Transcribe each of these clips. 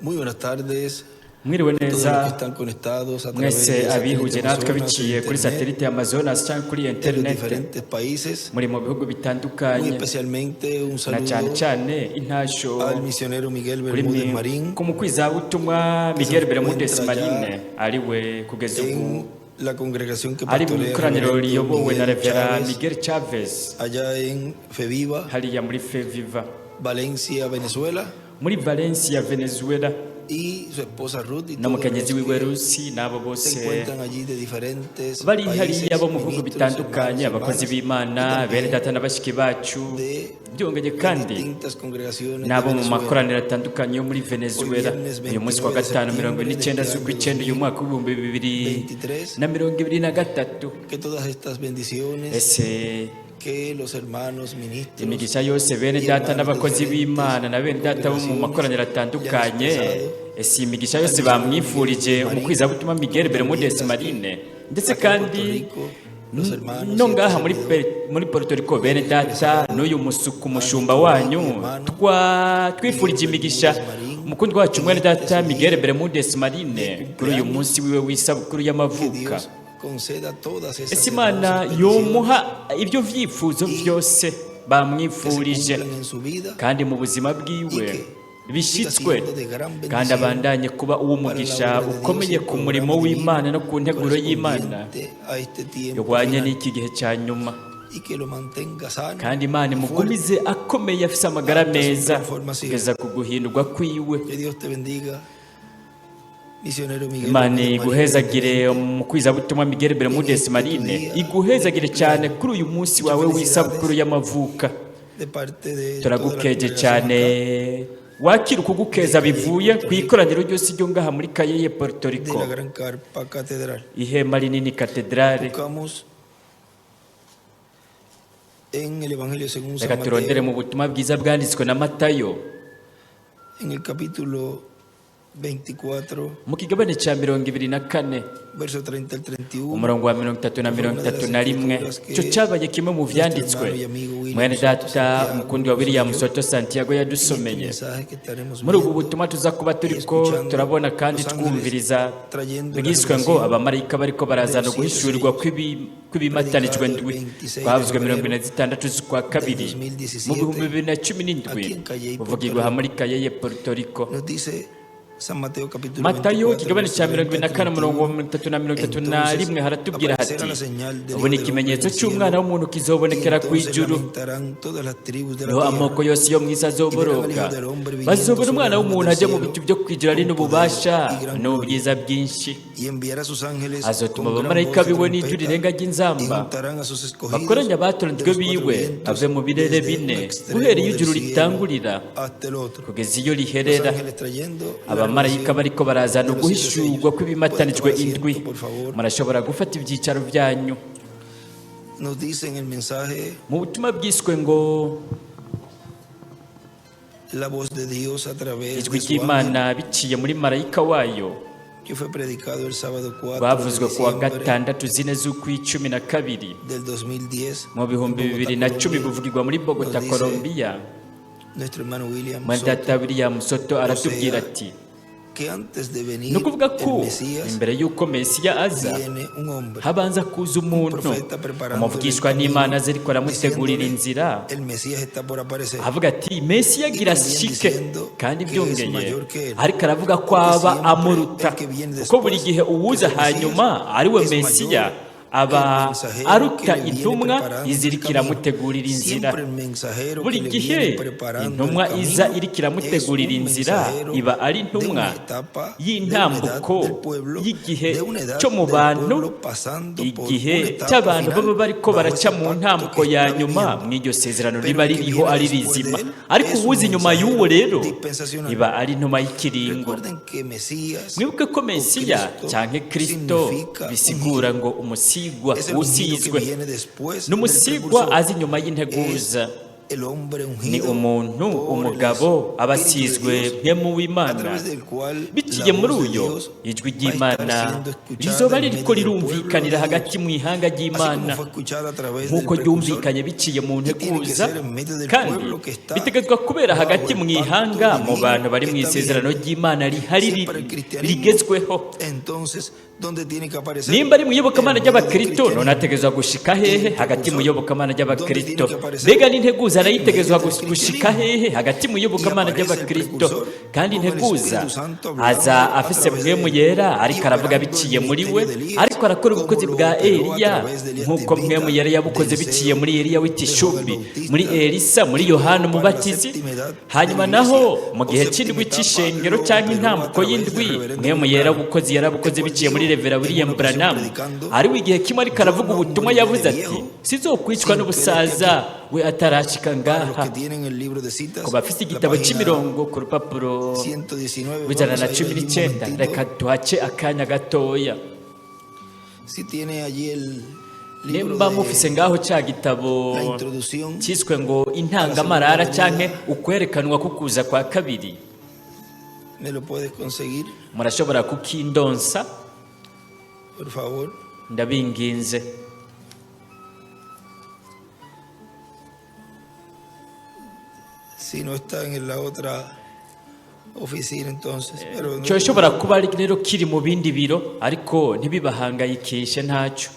Muy buenas tardes. Mwiriwe Todos los neza que están conectados a través mwese de abihuje natwe Amazonas, biciye kuri internet, satelite ya Amazonas cyangwa kuri en los internet diferentes países. muri mu bihugu Muy bitandukanye especialmente un na cyane saludo cyane intasho al misionero Miguel kuri Bermúdez Marín ku mukwizabutumwa Miguel Bermúdez Marine ariwe kugeza ubu en la congregación que ari mu pastorea ikoraniro Reverendo riyobowe na Miguel Revera Chávez, Miguel Chavez allá en Feviva, hariya muri Feviva Valencia, Venezuela, muri Valencia Venezuela y su esposa Ruth y na todos mukenyezi los wiwe que Rusi n'abo se bose encuentran allí de diferentes bari países, hariya bo mu bihugu ministros, bitandukanye hermanos, abakozi hermanas, b'Imana y también bene data na bashiki bacu de byongeye las kandi distintas congregaciones de n'abo mu Venezuela. makoraniro atandukanye yo muri Venezuela uyu munsi wa gatanu 29 z'ukw'icyenda uyu mwaka w'ibihumbi bibiri 23, na mirongo ibiri na gatatu que todas estas bendiciones ese que los hermanos ministros imigisha yose bene data n'abakozi b'Imana na bene data bo mu makoraniro atandukanye esi imigisha yose bamwifurije umukwizabutumwa Miguel Bermúdez Marine ndetse kandi los hermanos no ngaha muri Puerto Rico bene data n'uyu musuku umushumba wanyu twifurije imigisha umukundwa wacu mwene data Miguel Bermúdez Marine kuri uyu munsi wiwe w'isabukuru y'amavuka conceda todas esas ese Imana yomuha ibyo vyifuzo byose bamwifurije en su vida kandi mu buzima bwiwe bishitswe de gran kandi abandanye kuba uw'umugisha ukomeye ku murimo w'Imana no ku nteguro y'Imana a este tiempo yohwanye n'iki gihe cya nyuma y que lo mantenga sano kandi Imana imugumize akomeye afise amagara meza kugeza ku guhindurwa kwiwe que Dios te bendiga misionero Miguel Imana Bermúdez Marín. iguhezagire umukwizabutumwa Miguel Bermúdez Marine iguhezagire cyane kuri uyu munsi wawe w'isabukuru y'amavuka de parte de turagukeje cyane wakira ukugukeza bivuye ku ikoraniro ryose ryo ngaha muri Cayeye Puerto de Rico la Gran Carpa Catedral. ihema rinini katedrale Buscamos en el Evangelio según San reka turondere mu Mateo, butumwa bwiza bwanditswe na Matayo en el capítulo 24, mu kigabane cya 24 verso 30 al 31. umurongo wa 30 na 31 cyo cyabaye kimwe mu vyanditswe mwene data umukundi wa William Soto Santiago yadusomeye Mensaje que estaremos muri ubu viendo, butumwa tuza kuba turiko turabona kandi twumviriza bwiswe ngo abamarayika bariko barazana guhishurirwa kw'ibimatanijwe ndwi twavuzwe 46 z'ukwa kabiri mu bihumbi 2017 buvugirwa aha muri Cayeye Puerto Rico nos dice San Mateo capítulo Matayo 24, ikigabane cya verso 24 umurongo wa 31 haratubwira hati ubu ni ikimenyetso cy'umwana w'umuntu kizobonekera ku ijuru niho amoko yose yo mu isi azoboroka bazobona umwana w'umuntu ajya mu bicu byo kwijura ari n'ububasha n'ubwiza bwinshi azotuma abamarayika biwe n'ijuru rirenga ry'inzamba bakoranya abatoranijwe biwe ave mu birere bine guhera iyo ijuru ritangurira kugeza iyo riherera abamarayika bariko barazana uguhishurwa kw'ibimatanijwe indwi murashobora gufata ibyicaro byanyu mu butumwa bwiswe ngo ijwi ry'Imana biciye muri marayika wayo bavuzwe ku wa gatandatu 4 z'ukw'icumi na kabiri mu bihumbi 2010 buvugirwa muri Bogota, Colombia. Mwendata William Soto aratubwira ati ni ukuvuga ko imbere y'uko Mesiya aza habanza kuza umuntu umuvugishwa n'Imana aze ariko aramutegurira inzira avuga ati Mesiya agira shike kandi byongeye ariko aravuga ko aba amuruta kuko buri gihe uwuza hanyuma ari we Mesiya aba aruta intumwa izirikira mutegurira inzira buri gihe intumwa iza irikira mutegurira inzira iba ari intumwa y'intambuko y'igihe cyo mu bantu igihe cy'abantu baba bariko baraca mu ntambuko ya nyuma mw'iryo sezerano riba ririho ari rizima ariko uwuzi inyuma y'uwo rero iba ari intumwa y'ikiringo mwibuke ko Mesiya canke Kristo bisigura ngo umusigwa usizwe n'umusigwa azi inyuma y'integuza ni umuntu umugabo aba asizwe mpemu w'Imana, biciye muri uyo ijwi ry'Imana rizoba ririko rirumvikanira hagati mu ihanga ry'Imana nk'uko ryumvikanye biciye mu nteguza, kandi bitegetswe kubera hagati mu ihanga mu bantu bari mu isezerano ry'Imana rihari rigezweho. Nimba ari mu iyobokamana ry'Abakristo, none ategerezwa gushika hehe hagati mu iyobokamana ry'Abakristo? Mbega n'integuza arayitegerezwa gushika hehe hagati mu iyobokamana ry'Abakristo? Kandi integuza aza afise mpwemu yera, ariko aravuga biciye muri we, ariko arakora ubukozi bwa Eliya nk'uko mpwemu yera yabukoze biciye muri Eliya w'itishubi, muri Elisa, muri Yohana umubatizi. Hanyuma naho mu gihe c'indwi c'ishengero canke intambuko y'indwi, mpwemu yera ubukozi yarabukoze biciye muri Revera William Branham, ariwe igihe kimwe ariko aravuga ubutumwa yavuze ati sizokwicwa n'ubusaza we atarashika ngaha. Ku bafite igitabo c'imirongo ku rupapuro rw'ijana na 19, reka tuhace akanya gatoya. Nimba mufise ngaho ca gitabo ciswe ngo intangamarara canke ukwerekanwa kukuza kwa kabiri, murashobora kukindonsa ndabinginze. Cyoshobora kuba rero kiri mu bindi biro, ariko ntibibahangayikishe ntacyo.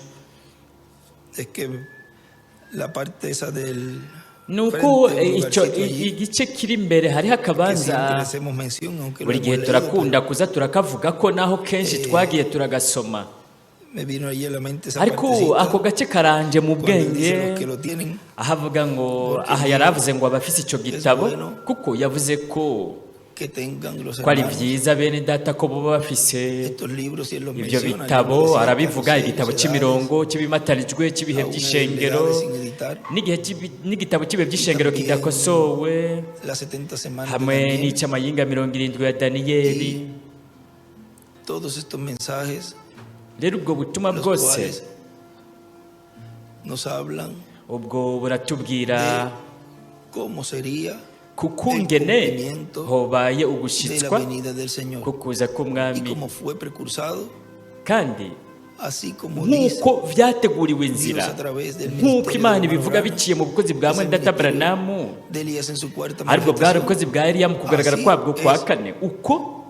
Nuko igice kiri imbere hariho akabanza buri gihe turakunda kuza turakavuga ko naho kenshi twagiye turagasoma, ariko ako gace karanje mu bwenge ahavuga ngo aha yaravuze ngo abafise icyo gitabo, kuko yavuze ko ari byiza bene data ko baba bafise ibyo bitabo. Arabivuga igitabo cy'imirongo cy'ibimatanijwe cy'ibihe by'ishengero, n'igitabo cy'ibihe by'ishengero kidakosowe, hamwe n'icy'amayinga 70 ya Daniyeli. Rero ubwo butumwa bwose ubwo buratubwira kukungene hobaye ugushitswa kukuza k'umwami, kandi nk'uko vyateguriwe inzira, nk'uko Imana ibivuga biciye mu bukozi bwa Mwendata Branamu, aribwo bwari ubukozi bwa Eliya mu kugaragara kwabwo kwa kane, uko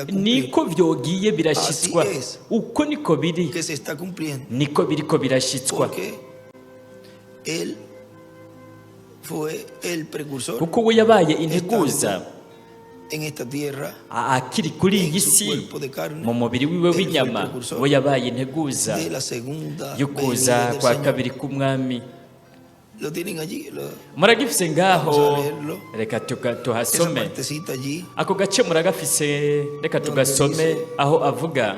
niko vyogiye birashitswa, uko niko biri, niko biriko birashitswa, kuko we yabaye integuza akiri kuri iyi si mu mubiri wiwe w'inyama. We yabaye integuza y'ukuza kwa kabiri k'umwami. Muragifise ngaho, reka tuhasome ako gace, muragafise, reka tugasome aho avuga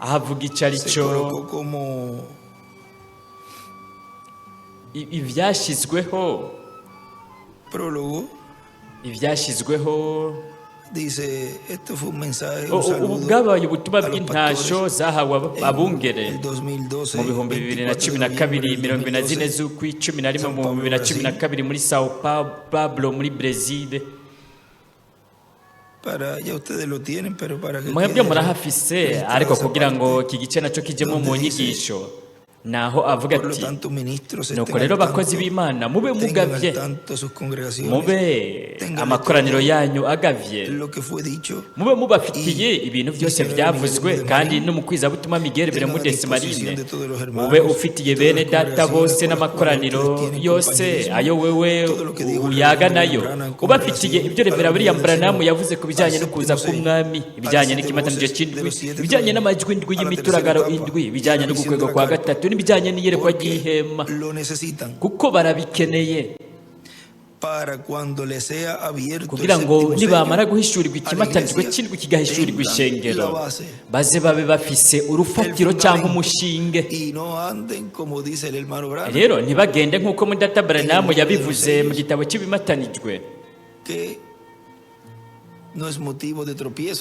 ahavuga icyo ari cyo, ibyashyizweho, ubu bwabaye ubutumwa bw'intasho zahawe abungere mu 2012 24 z'ukwi-11 mu 2012 muri Sao Paulo muri Brazil. Mwebwe murahafise, ariko kugira ngo iki gice nacyo kijemo mu nyigisho, naho avuga ati nuko rero bakozi b'Imana mube mugavye, mube amakoraniro yanyu agavye, mube mubafitiye ibintu byose byavuzwe, kandi no mu kwizabutumwa Miguel Bermudez Marine mube ufitiye bene data bose n'amakoraniro yose ayo wewe uyaga nayo, ubafitiye ibyo Revera William Branham yavuze ku bijyanye no kuza k'umwami, ibijyanye n'ikimatanije cy'indwi, ibijyanye n'amajwi indwi y'imituragaro indwi, ibijyanye no gukwega kwa gatatu, n'ibijyanye n'iyerekwa ry'ihema, kuko barabikeneye kugira ngo nibamara guhishurirwa ikimatanijwe cy'indwi kigahishurirwa ishengero, baze babe bafise urufatiro cyangwa umushinge. Rero ntibagende nk'uko Mwendata Branamu yabivuze mu gitabo cy'ibimatanijwe,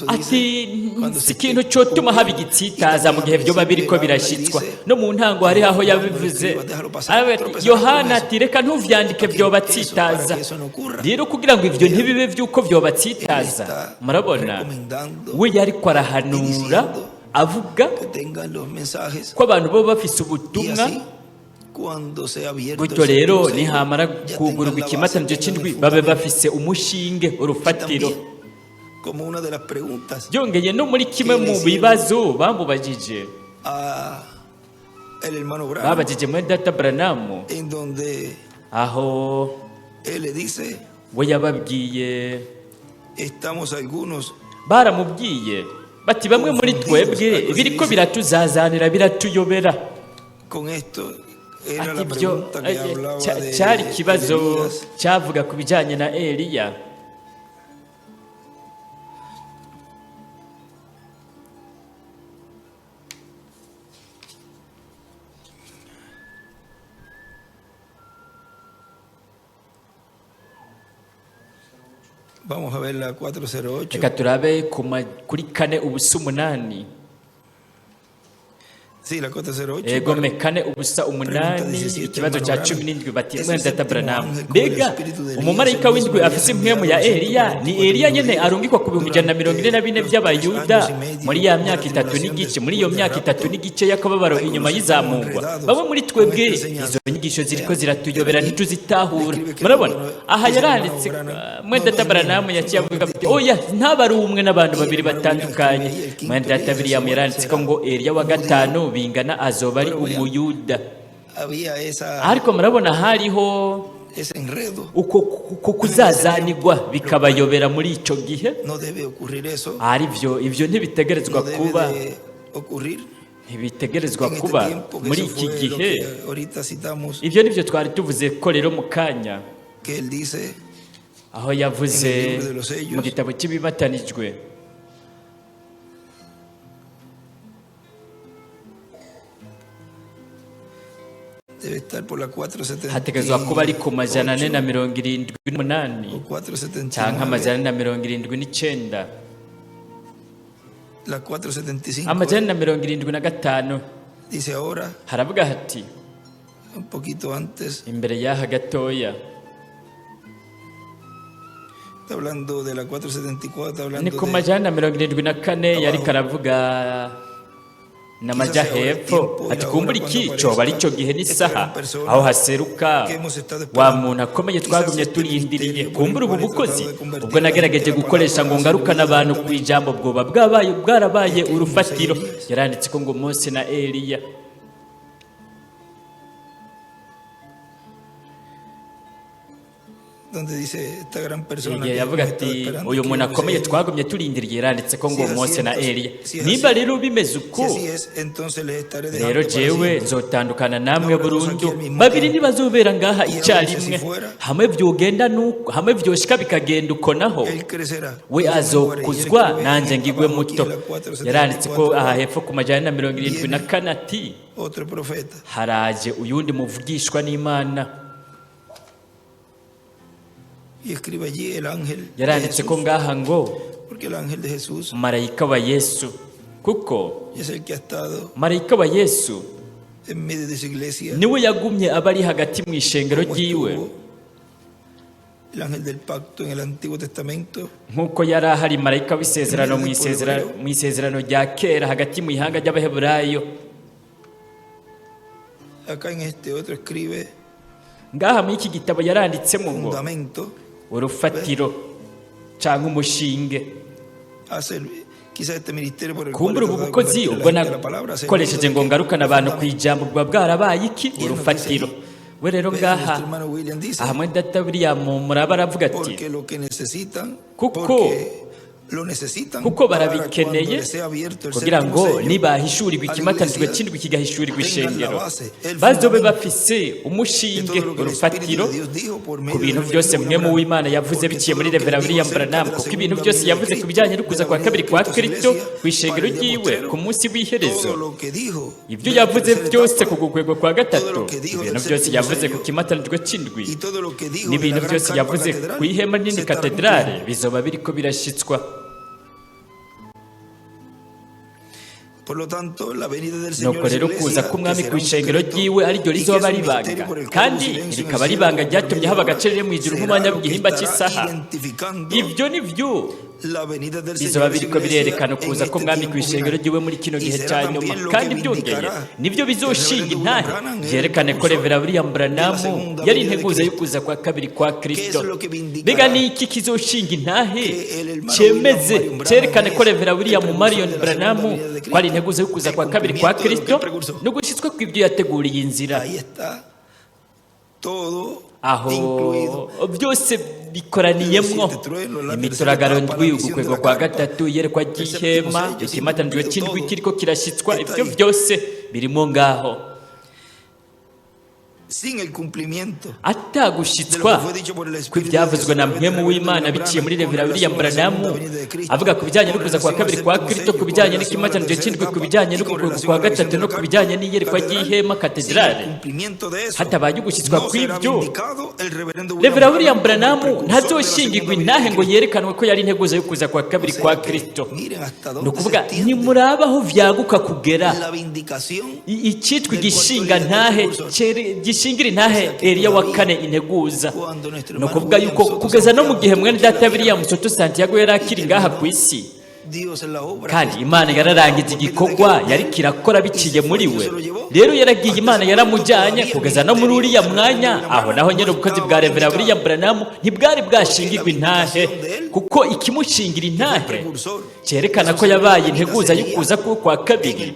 ati si ikintu cyotuma haba igitsitaza mu gihe byoba biriko birashyitswa. No mu ntango hari aho yabivuze Yohana ati reka ntuvyandike byobatsitaza. Rero kugira ngo ivyo ntibibe vy'uko byobatsitaza, murabona we yariko arahanura avuga ko abantu bo bafise ubutumwa. Gutyo rero nihamara kugurwa ikimataniro c'indwi babe bafise umushinge, urufatiro. Byongeye no muri kimwe mu bibazo bamubajije, babajije muri Data Branham, aho we yababwiye, baramubwiye bati bamwe muri twebwe biriko biratuzazanira biratuyobera. Ati ibyo cyari ikibazo cyavuga ku bijyanye na Eliya. Vamos a ver la 408. Reka turabe kuri 4:8. Sí, la 408. Ego mekane ubusa 8, ikibazo cya 17 bati mwene Data Branham, mbega umumarayika w'indwi afise impwemu ya Eliya? Ni Eliya nyene arungikwa ku 144 by'abayuda muri ya myaka 3 n'igice, muri iyo myaka 3 n'igice y'akababaro inyuma y'izamurwa. Bamwe muri twebwe izo nyigisho ziriko ziratuyobera ntituzitahura. Murabona aha yaranditse mwene Data Branham yaciye avuga ati oya ntabari umwe n'abantu babiri batandukanye. Mwene Data William yaranditse ko ngo Eliya wa gatanu bingana azoba ari umuyuda. Ariko murabona hariho uko kuzazanirwa bikabayobera muri ico gihe. Ivyo ntibitegerezwa kuba, ntibitegerezwa kuba muri iki gihe. Ivyo nivyo twari tuvuze ko rero mu kanya, aho yavuze mu gitabo cy'ibimatanijwe, hategezwa kuba ari ku 478 cyangwa 479. 475 haravuga hati imbere y'aha gatoya, ni ku 474 yari karavuga n'amajya hepfo ati kumbura iki coba ari cyo gihe n'isaha aho haseruka wa muntu akomeye twagumye turindiriye. Kumbura ubu bukozi ubwo nagerageje gukoresha ngo ngarukane abantu ku ijambo bwoba bwarabaye urufatiro. Yaranditse ko ngo Mose na Eliya. Yavuga ati uyu muntu akomeye twagumye turindiriye, yaranditse ko ngo Mose na Eliya. Niba rero bimeze uko, rero jewe nzotandukana namwe burundu. Babiri ntibazobera ngaha icyarimwe, hamwe vyogenda nuko, hamwe vyoshika bikagenda uko, naho we azokuzwa nanje ngigwe muto. Yaranditse ko aha hepfo ku 474 ati haraje uyundi muvugishwa n'Imana. Yaranditse ko ngaha ngo marayika wa Yesu, kuko marayika wa Yesu niwe yagumye abari hagati mu ishengero ryiwe, nk'uko yari ahari marayika w'isezerano mu isezerano rya kera hagati mu ihanga ry'Abaheburayo. Ngaha muri iki gitabo yaranditsemo ngo urufatiro cyangwa umushinge. Kumbura ubu bukozi ubwo nakoresheje ngo ngarukane abantu ku ijambo bwa bwarabaye iki urufatiro. We rero ngaha aha muri Data William muraba aravuga ati kuko kuko barabikeneye kugira ngo nibahishurirwa ikimatanijwe cy'indwi kigahishurirwa ishengero bazobe bafise umushinge urufatiro ku bintu byose mwe mu w'Imana yavuze biciye muri Reverend William Branham, kuko ibintu byose yavuze ku bijyanye no kuza kwa kabiri kwa Kristo ku ishengero ryiwe ku munsi w'iherezo, ibyo yavuze byose ku gukwego kwa gatatu, ibintu byose yavuze ku kimatanijwe cy'indwi n'ibintu byose yavuze ku ihema nini katedrale bizoba biriko birashitswa. Nuko rero kuza k'umwami ku ishengero ryiwe ari ryo rizoba ribanga, kandi rikaba ribanga ryatumye haba agace riri mu ijuru nk'umwanya w'igihimba cy'isaha. Ibyo ni byo bizoba biriko birerekana kuza k'umwami ku ishengero ryiwe muri kino gihe cya nyuma, kandi byongeye nibyo bizoshinga intahe byerekane ko Reverend William Branham yari integuza yo kuza kwa kabiri kwa Kristo. Mbega ni iki kizoshinga intahe cyemeze cyerekane ko Reverend William Marion Branham ko ari integuza yo kuza kwa kabiri kwa Kristo no gushitswa kw'ibyo yateguriye inzira. Aho byose bikoraniyemwo imituragaro ndwi, ugukwego kwa gatatu, iyerekwa ry'ihema, ikimatanijwe cy'indwi kiriko kirashyitswa, ibyo byose birimo ngaho. Atagushyitswa kw'ibyavuzwe na mpwemu w'Imana biciye muri Reverend William Branham avuga ku bijyanye no kuza kwa kabiri kwa Kristo, ku bijyanye n'ikimatanijwe cy'indwi, ku bijyanye n'ugukwego kwa gatatu no ku bijyanye n'iyerekwa ry'ihema katedrale, hatabaye ugushyitswa kw'ibyo Reverend William Branham ntazoshingirwa intahe ngo yerekanwe ko yari integuza yo kuza kwa kabiri kwa Kristo. Ni ukuvuga nimuraba aho vyaguka kugera icyitwa igishinga ntahe gishingira intahe Eliya wa kane integuza. Ni ukuvuga yuko kugeza no mu gihe mwene data William Soto Santiago yari akiri ngaha ku isi, kandi Imana yararangiza igikorwa yari kirakora biciye muri we. Rero yaragiye, Imana yaramujyanye kugeza no muri uriya mwanya. Aho naho nyine ubukozi bwa Reverend William Branham ntibwari bwashingirwa intahe, kuko ikimushingira intahe cyerekana ko yabaye integuza yo kuza kwa kabiri.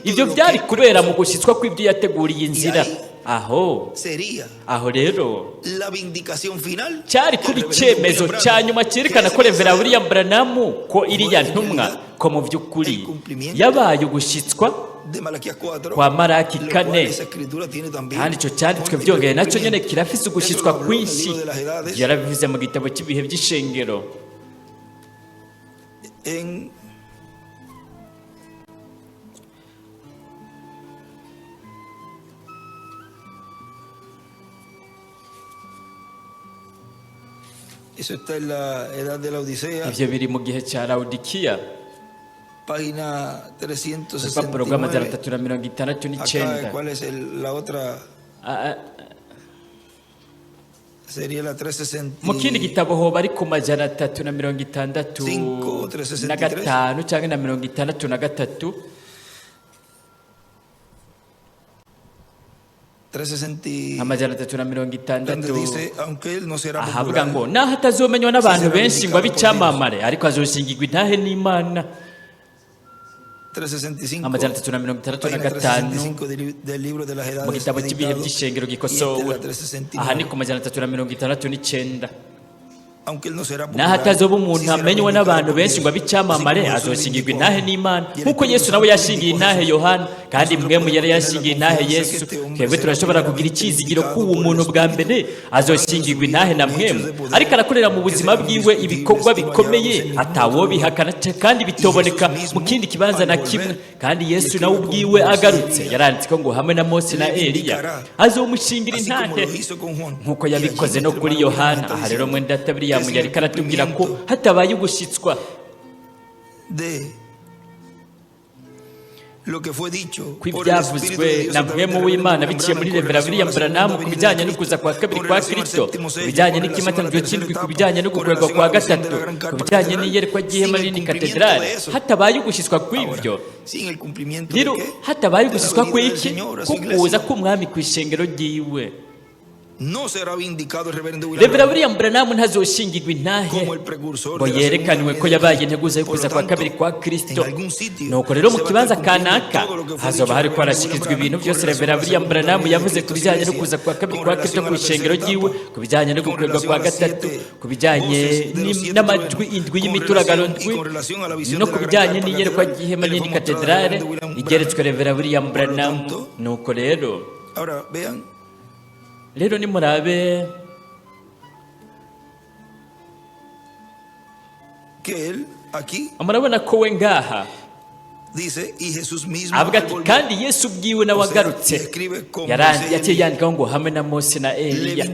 Ibyo byari kubera mu gushyitswa kw'ibyo yateguriye inzira. Aho rero cyari kuba icyemezo cya nyuma cyerekana ko Reverend William Branham ko iriya ntumwa ko mu by'ukuri yabaye ugushyitswa kwa Malaki 4, kandi icyo cyanditswe byongeye nacyo nyine kirafise ugushyitswa kwinshi. Yarabivuze mu gitabo cy'ibihe by'ishengero. Eso está en la edad de la Odisea. Ibyo biri mu gihe cya Laodikiya, página 369. Programa 369. ¿Cuál es la otra? Sería la 360. Mu kindi gitabo hoba ari ku majana 365 cyangwa na 63. 360 amajana 360 ahavuga ngo naho atazomenywa n'abantu benshi ngo abicamamare, ariko azoshingirwa intahe n'Imana. 365 amajana 365 mu gitabo cy'ibihe by'ishengero gikosowe. Aha ni ku majana 369. naho atazoba umuntu amenywa n'abantu benshi ngo abicamamare, azoshingirwa intahe n'Imana, nk'uko Yesu nawe yashingiye intahe Yohana, kandi mwemu yari yashingiye intahe Yesu. Twebwe turashobora kugira icyizigiro ko uwo muntu bwa mbere azoshingirwa intahe na mwemu, ariko arakorera mu buzima bwiwe ibikorwa bikomeye atawobihakana kandi bitoboneka mu kindi kibanza na kimwe. Kandi Yesu nawe ubwiwe agarutse yaranditse ko ngo hamwe na Mose na Eliya azomushingira intahe nk'uko yabikoze no kuri Yohana. Aha rero mwene data yari karatubwira ko hatabaye ugushyitswa kw'ibyavuzwe na mpwemu w'Imana biciye muri Reverend William Branham ku bijyanye no kuza kwa kabiri kwa Kristo, ku bijyanye n'ikimatanijwe cy'indwi, ku bijyanye no gukwegwa kwa gatatu, ku bijyanye n'iyerekwa ry'ihema nini katedrale. Hatabaye ugushyitswa kw'ibyo rero, hatabaye ugushyitswa kw'iki? Kukuza k'umwami ku ishengero ryiwe. Revera William Branham ntazoshingirwa intahe ngo yerekanwe ko yabaye integuza yo kuza kwa kabiri kwa Kristo. Nuko rero mu kibanza kanaka hazoba hariko harashikirizwa ibintu byose Revera William Branham yavuze ku bijyanye no kuza kwa kabiri kwa Kristo ku ishengero ryiwe, ku bijyanye no gukorerwa kwa gatatu, ku bijyanye n'amajwi indwi y'imituragano ndwi, no ku bijyanye n'iyerekwa ry'ihema n'indi katedrale igeretswe Revera William Branham. Nuko rero nimurabe murabona ko we ngaha avuga ati kandi Yesu ubwiwe nawe agarutse yaciye yandikaho ngo hamwe na Mose na Eliya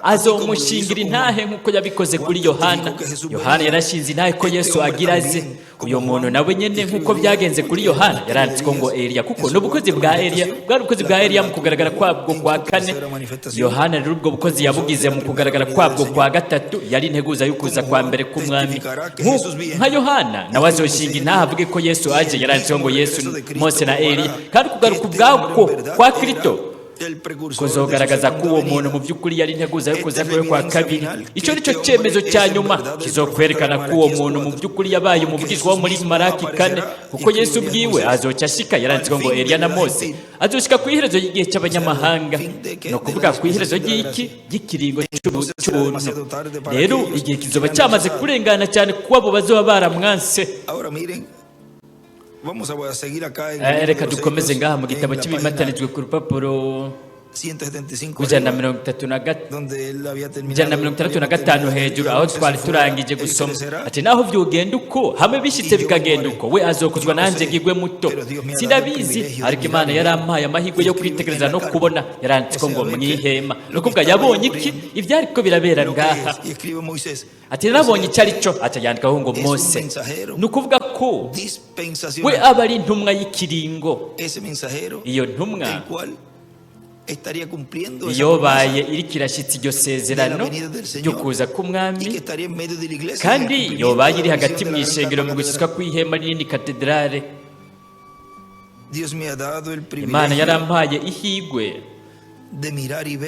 azomushingira intahe nk'uko yabikoze kuri Yohana. Yohana yarashinze intahe ko Yesu agira aze. Uyo muntu nawe nyene nk'uko byagenze kuri Yohana yaranditswe ngo Eliya, kuko n'ubukozi bwa Eliya bwari ubukozi bwa Eliya mu kugaragara kwabwo kwa kane. Yohana rero ubwo bukozi yabugize mu kugaragara kwabwo kwa gatatu, yari integuza yo kuza kwa mbere k'umwami. Nka Yohana nawe azoshinga intahe avuge ko Yesu aje, yaranditswe ngo Yesu, Mose na Eliya. Kandi kugaruka ubwako kwa Kristo kuzogaragaza ko uwo muntu mu by'ukuri yari integuza yo kuza kwe kwa kabiri. Icyo nicyo cyemezo cya nyuma kizokwerekana ko uwo muntu mu by'ukuri yabaye umubwizwa wo muri Maraki 4, kuko Yesu ubwiwe azoca ashika, yaranditswe ngo Eliya na Mose azoshika ku iherezo y'igihe cy'abanyamahanga, no kuvuga ku iherezo ry'ikiringo cy'ubuntu. Rero igihe kizoba cyamaze kurengana cyane kuko abo bazoba baramwanse. Reka dukomeze ngaha mu gitabo cy'ibimatanijwe ku rupapuro 165 hejuru, aho twari turangije gusoma ati naho vyogenda uko hamwe bishitse bikagenda uko we azokuzwa nanje ngigwe muto sindabizi, ariko Imana yarampaye amahirwe yo kwitegereza no kubona. Yaranditswe ngo mwihema, no kuvuga yabonye iki ivyariko birabera ngaha. Ati nabonye icyari cyo, atayandikaho ngo Mose, no kuvuga ko we aba ari intumwa y'ikiringo. Iyo ntumwa iyo baye iriko irashyitsa iryo sezerano ryo kuza k'umwami, kandi iyo baye iri hagati mu ishengero mu gushyitswa kw'ihema n'indi katedrale. Imana yarampaye ihigwe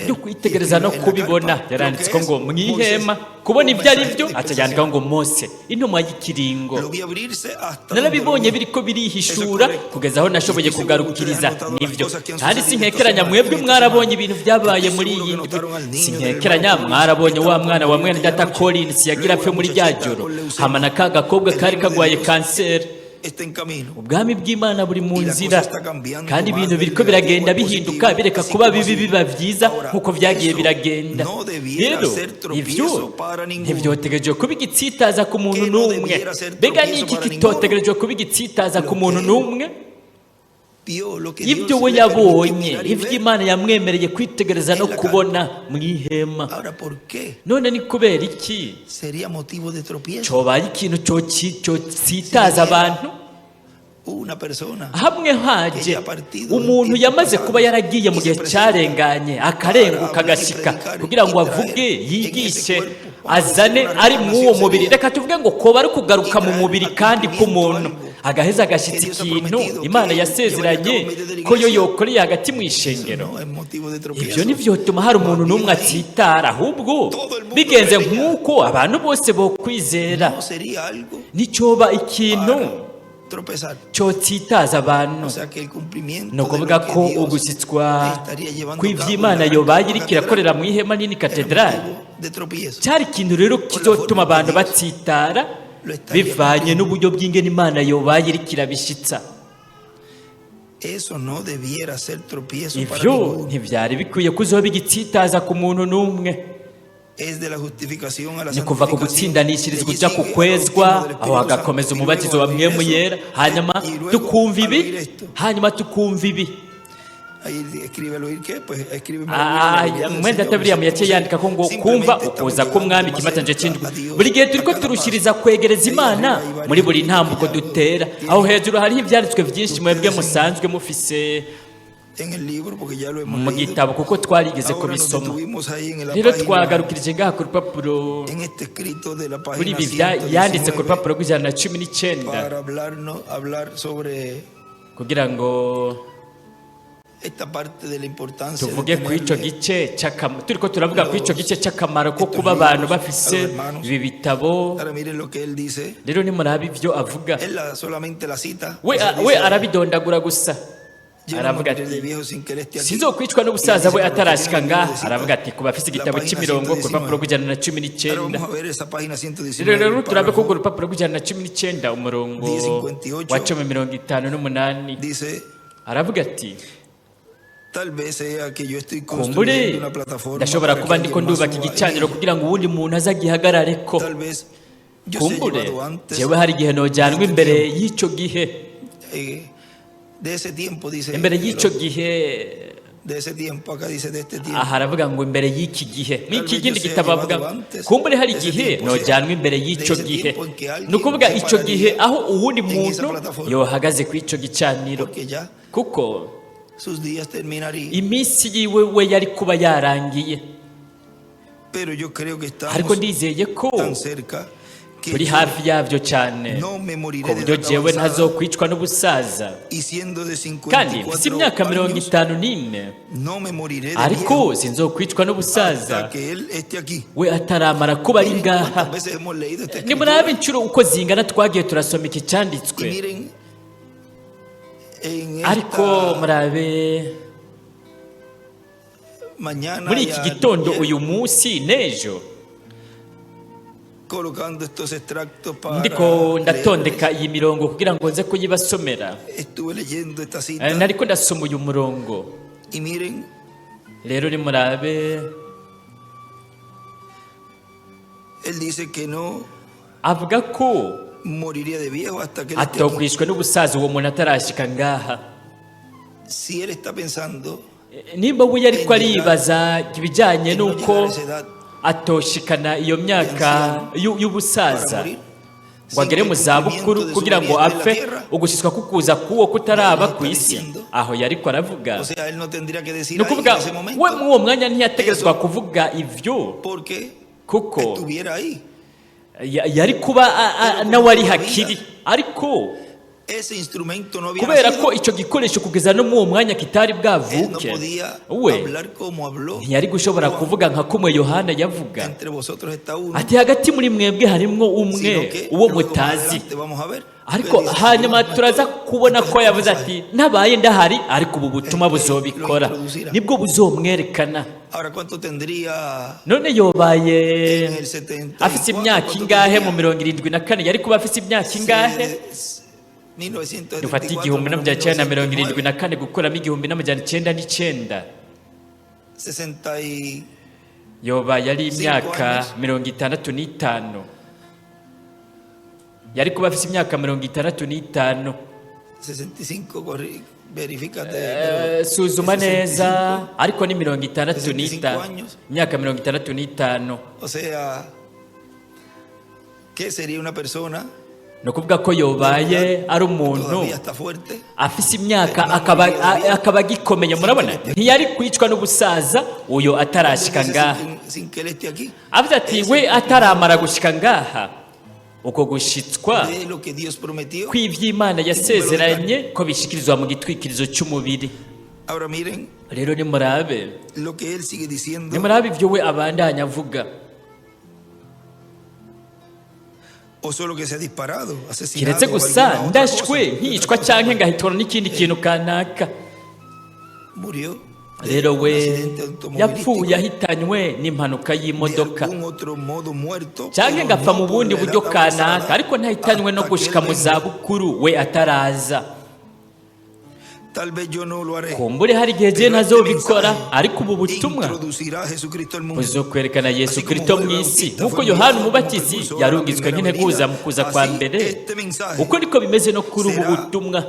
ryo kwitegereza no kubibona. Yaranditswe ngo mwihema, kubona ibyo ari byo atayandikaho ngo Mose, intumwa y'ikiringo. Narabibonye biriko birihishura kugeza aho nashoboye kugarukiriza n'ibyo, kandi sinkekeranya mwebwe mwarabonye ibintu byabaye muri iyi ndwi. Sinkekeranya mwarabonye wa mwana wa mwene data Collins yagira apfe muri rya joro, hama na ka gakobwa kari kagwaye kanseri. Ubwami bw'Imana buri mu nzira, kandi ibintu biriko biragenda bihinduka, bireka kuba bibi biba byiza nk'uko byagiye biragenda. Rero ivyo ntibyotegerejwe kuba igitsitaza ku muntu n'umwe. Mbega niki kitotegerejwe kuba igitsitaza ku muntu n'umwe? Ibyo we yabonye, ibyo Imana yamwemereye kwitegereza no kubona mw'ihema. None ni kubera iki cobaye ikintu cyotsitaza abantu? Hamwe haje umuntu yamaze kuba yaragiye mu gihe cyarenganye, akarenguka agashika kugira ngo avuge, yigishe, azane ari mw'uwo mubiri. Reka tuvuge ngo koba ari kugaruka mu mubiri kandi k'umuntu, agaheza agashyitsa ikintu Imana yasezeranye ko yo yokoreye hagati mu ishengero. Ibyo ntivyotuma hari umuntu n'umwe atsitara, ahubwo bigenze nk'uko abantu bose bokwizera. Nicyoba ikintu cyotsitaza abantu. No kuvuga ko ugusitswa kw'ivy'Imana yobaye iriko irakorera mu ihema n'indi katedrale cyari ikintu rero kizotuma abantu batsitara, bivanye n'uburyo bw'ingene Imana yobaye iriko irabishitsa. Ivyo ntivyari bikwiye kuzoba igitsitaza ku muntu n'umwe. Ni kuva ku gutsindanishirizwa uja ku kwezwa, aho hagakomeza umubatizo wa mwemu yera, hanyuma tukumva ibi. Mwenda William yaciye yandika ko ngo kumva ukuza k'umwami kimatanje cy'indwi. Buri gihe turiko turushiriza kwegereza Imana muri buri ntambuko dutera. Aho hejuru hariho ivyanditswe vyinshi mwebwe musanzwe mufise mu gitabo, kuko twarigeze kubisoma. Rero twagarukirije ngaha ku rupapuro kuri ibi yanditse ku rupapuro rw'119 kugira ngo tuvuge ku icyo gice turiko turavuga ku icyo gice cy'akamaro ko kuba abantu bafise ibi bitabo. Rero nimuraba ibyo avuga, we arabidondagura gusa. Aravuga ati sinzokwicwa n'ubusaza we atarashika ngaha. Aravuga ati kuba afise igitabo cy'imirongo ku rupapuro rw'119. Rero turabe ko urwo rupapuro rw'119 umurongo wa 158 aravuga ati kumbure ndashobora kuba ndiko ndubaka igicaniro kugira ngo uwundi muntu azagihagarareko. Kumbure jewe hari igihe nojyanwa imbere y'icyo gihe, imbere y'icyo gihe. Aha aravuga ngo imbere y'iki gihe. N'iki kindi gitabo avuga kumbure hari igihe nojyanwa imbere y'icyo gihe. Ni ukuvuga icyo gihe aho uwundi muntu yohagaze ku icyo gicaniro, kuko iminsi yiwe we yari kuba yarangiye. Ariko ndizeye ko turi hafi yabyo cyane, ku buryo jewe ntazokwicwa n'ubusaza. Kandi mfite imyaka 54, ariko sinzokwicwa n'ubusaza we ataramara kuba ari ngaha. Nimuraba inshuro uko zingana twagiye turasoma iki cyanditswe. Ariko murabe muri iki gitondo, uyu munsi n'ejo, ndiko ndatondeka iyi mirongo kugira ngo nze kuyibasomera. Nariko ndasoma uyu murongo. Rero nimurabe, avuga ko atokwishwe n'ubusaza uwo muntu atarashika ngaha. Nimba we yariko aribaza ibijyanye n'uko atoshikana iyo myaka y'ubusaza ngo agere mu zabukuru kugira ngo apfe, ugushyitswa kukuza kuwo kutaraba ku isi, aho yariko aravuga. Ni ukuvuga we muri uwo mwanya ntiyategerezwa kuvuga ivyo, kuko yari kuba nawe ari hakiri. Ariko kubera ko icyo gikoresho kugeza no mu uwo mwanya kitari bwavuke, we ntiyari gushobora kuvuga nka kumwe Yohana yavuga ati hagati muri mwebwe harimwo umwe uwo mutazi. Ariko hanyuma turaza kubona ko yavuze ati ntabaye ndahari, ariko ubu butumwa buzobikora, nibwo buzomwerekana. None yobaye afise imyaka ingahe mu 74? Yari kuba afise imyaka ingahe? Dufata 1974 gukuramo 1999, yoba yari imyaka 65. Yari kuba afise imyaka 65. Suzuma neza, ariko ni 65, imyaka 65. No kuvuga ko yobaye ari umuntu afise imyaka akaba gikomeye. Murabona ntiyari kwicwa n'ubusaza uyo atarashika ngaha. Avuze ati we ataramara gushika ngaha, uko gushitswa kw'ivy'Imana yasezeranye ko bishikirizwa mu gitwikirizo cy'umubiri. Rero nimurabe ibyo we abandanya avuga. Kiretse gusa ndashwe nkicwa canke ngahitona n'ikindi kintu kanaka. Rero we yapfuye ahitanywe n'impanuka y'imodoka, canke ngapfa mu bundi buryo kanaka, ariko ntahitanywe no gushika mu zabukuru we ataraza. Kumbure hari igihe je ntazobikora, ariko ubu butumwa buzokwerekana Yesu Kristo mu isi, nk'uko Yohana Umubatizi yarungitswe nk'integuza mu kuza kwa mbere. Uko niko bimeze no kuri ubu butumwa,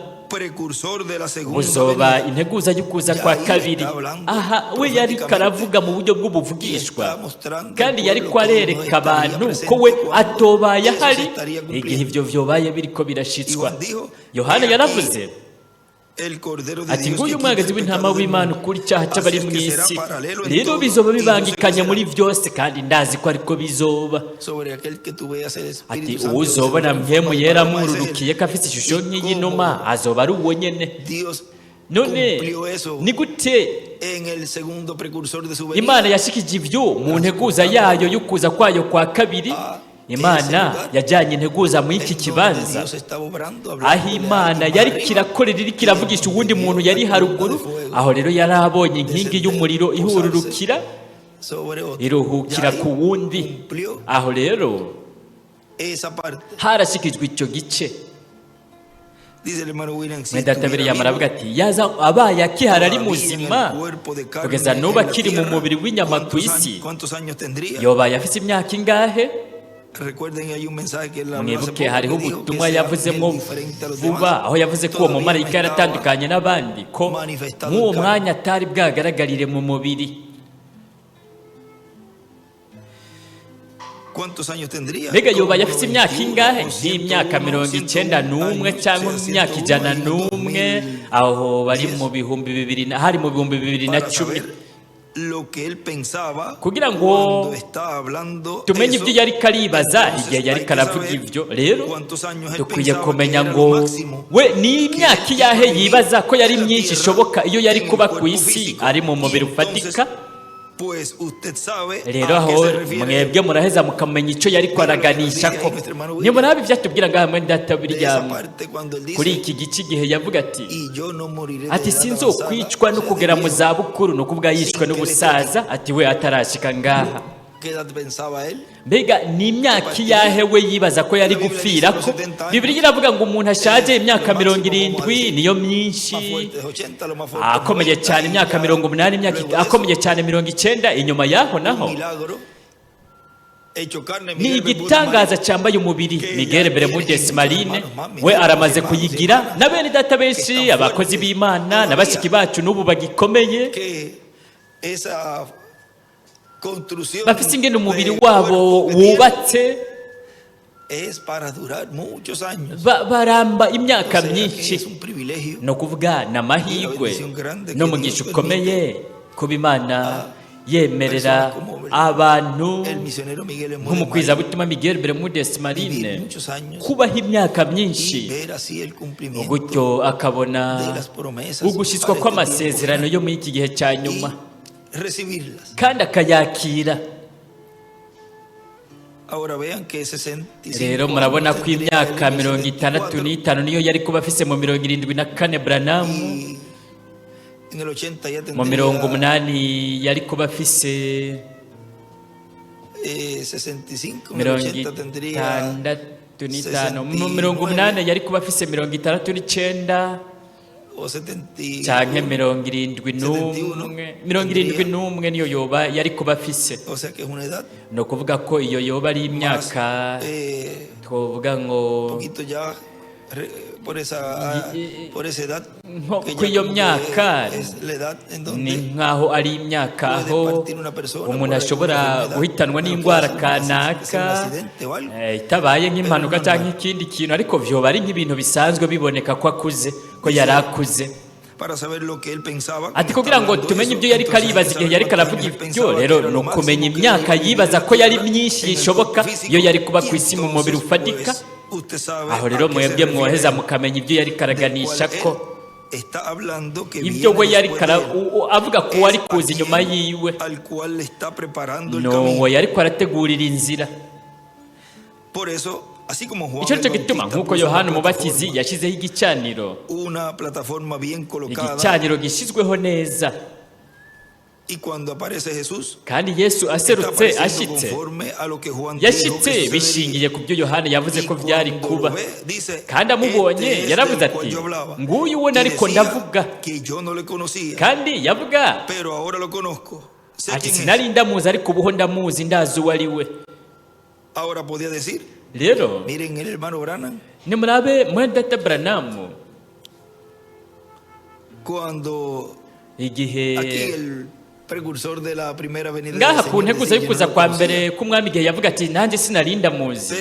buzoba integuza y'ukuza kwa kabiri. Aha we yari karavuga mu buryo bw'ubuvugishwa, kandi yari kwarereka abantu ko we atobaye ahari igihe ivyo vyobaye biriko birashitswa. Yohana yaravuze ati nguyu umwagazi w'intama w'Imana ukura icyaha cy'abari mu isi. Rero bizoba bibangikanye muri byose, kandi ndazi ko ariko bizoba. Ati uwuzobona mpwemu yera amururukiye ko afite ishusho nk'iy'inuma azoba ari uwo nyene. none ni gute Imana yashikije ibyo mu nteguza yayo yo kuza kwayo kwa kabiri? Imana yajyanye integuza mu iki kibanza aho Imana yari kirakorera iri kiravugisha uwundi muntu yari haruguru. Aho rero yari abonye inkingi y'umuriro ihururukira iruhukira ku wundi. Aho rero harashikijwe icyo gice. Mwendatabiri yamaravuga ati yaza abaye akihara ari muzima kugeza n'ubu akiri mu mubiri w'inyama ku isi, yobaye afite imyaka ingahe? Mwibuke hariho ubutumwa yavuzemo vuba aho yavuze ko uwo mumarayika yaratandukanye n'abandi, ko nk'uwo mwanya atari bwagaragarire mu mubiri. Mbega yobaye afite imyaka ingahe? Nk'imyaka 91 cyangwa imyaka 101. Aho bari mu bihumbi 2000, hari mu bihumbi 2010. Kugira ngo tumenye ibyo yari karibaza igihe yari karavuga ibyo, rero dukwiye kumenya ngo we ni imyaka iyahe yibaza ko yari myinshi ishoboka iyo yari kuba ku isi ari mu mubiri ufatika. Rero aho mwebwe muraheza mukamenya icyo yari kwaraganisha ko. Niba nabi byatubwira ngaha muri Databiri kuri iki gice igihe yavuga ati sinzokwicwa no kugera mu zabukuru, no kubwa yishwe n'ubusaza, ati we atarashika ngaha. Mbega ni imyaka iyahe we yibaza ko yari gupfira ko? Bibiliya iravuga ngo umuntu ashaje imyaka 70 niyo myinshi, akomeye cyane imyaka 80, imyaka akomeye cyane 90. Inyuma yaho naho ni igitangaza cyambaye umubiri. Miguel Bermúdez Marine we aramaze kuyigira, na bene data benshi abakozi b'Imana n'abashiki bacu n'ubu bagikomeye bafite ingene umubiri wabo wubatse baramba imyaka myinshi. No kuvuga n'amahirwe n'umugisha ukomeye kuba Imana yemerera abantu nk'umukwizabutumwa Miguel Bermúdez Marine kubaho imyaka myinshi, gutyo akabona ugushyitswa kw'amasezerano yo muri iki gihe cya nyuma kandi akayakira. Rero murabona ko imyaka 65 niyo yari kuba afise mu 74 Branham, mu 80 yari kuba afise 65, mu 80 yari kuba afise 69 canke 71 niyo yoba yari kuba afise. No kuvuga ko iyo yoba ari imyaka twovuga ngo ko iyo myaka ni nkaho ari imyaka aho umuntu ashobora guhitanwa n'indwara kanaka itabaye nk'impanuka cyangwa ikindi kintu, ariko vyoba ari nk'ibintu bisanzwe biboneka ko akuze, ko yari akuze. Ati kugira ngo tumenye ibyo yari karibaza igihe yari karavuga ibyo, rero ni ukumenya imyaka yibaza ko yari myinshi ishoboka iyo yari kuba ku isi mu mubiri ufatika. Aho rero mwebwe mwoheza mukamenya ibyo yari karaganisha ko ibyo we yari avuga ko wari kuza inyuma yiwe, no yari kwarategurira inzira. Icyo cyo gituma nk'uko Yohana Umubatizi yashyizeho igicaniro gishyizweho neza, kandi Yesu aserutse ashitse yashitse bishingiye ku byo Yohana yavuze ko byari kuba. Kandi amubonye yaravuze ati nguyu we nariko ndavuga, kandi yavuga ati sinari ndamuzi ariko ubuho ndamuzi, ndazi uwo ari we. Rero nimurabe mwene data Branham igihe ngaha ku nteguza y'ukuza kwa mbere k'umwami igihe yavuga ati nanjye sinari ndamuzi,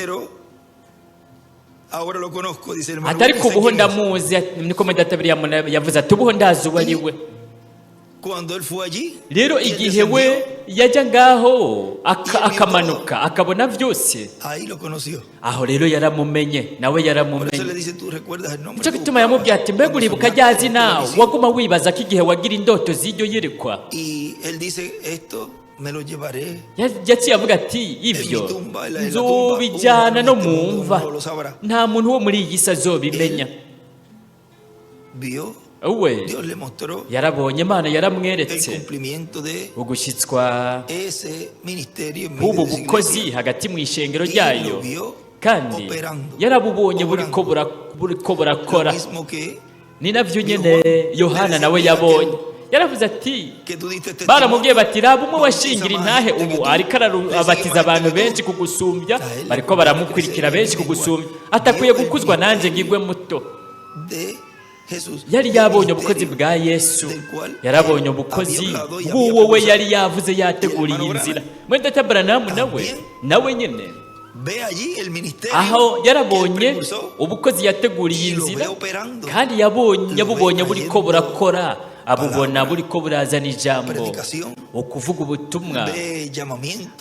atari ku buho ndamuzi. Niko mwene data yavuze ati ubuho ndazi uwo ari we. rero igihe we yajya ngaho akamanuka akabona byose, aho rero yaramumenye, nawe yaramumenye. Nicyo gituma yamubwiye ati mbega uribuka rya zina waguma wibaza ko igihe wagira indoto z'iryo yerekwa. Yaciye avuga ati ibyo nzobijyana no mu mva, nta muntu wo muri iyi si azobimenya. we yarabonye, Imana yaramweretse ugushyitswa ubu bukozi hagati mu ishengero ryayo, kandi yarabubonye buriko burakora. Ni nabyo nyine Yohana nawe yabonye. Yaravuze ati, baramubwiye bati raba umwe washingira intahe ubu ariko arabatiza abantu benshi kugusumbya, bariko baramukurikira benshi kugusumbya, atakwiye gukuzwa nanjye ngigwe muto. Yari yabonye ubukozi bwa Yesu, yarabonye ubukozi bw'uwo we yari yavuze yateguriye inzira. Mwenda Branham nawe nyine aho yarabonye ubukozi yateguriye inzira, kandi yabubonye buriko burakora, abubona buriko burazana ijambo, ukuvuga ubutumwa.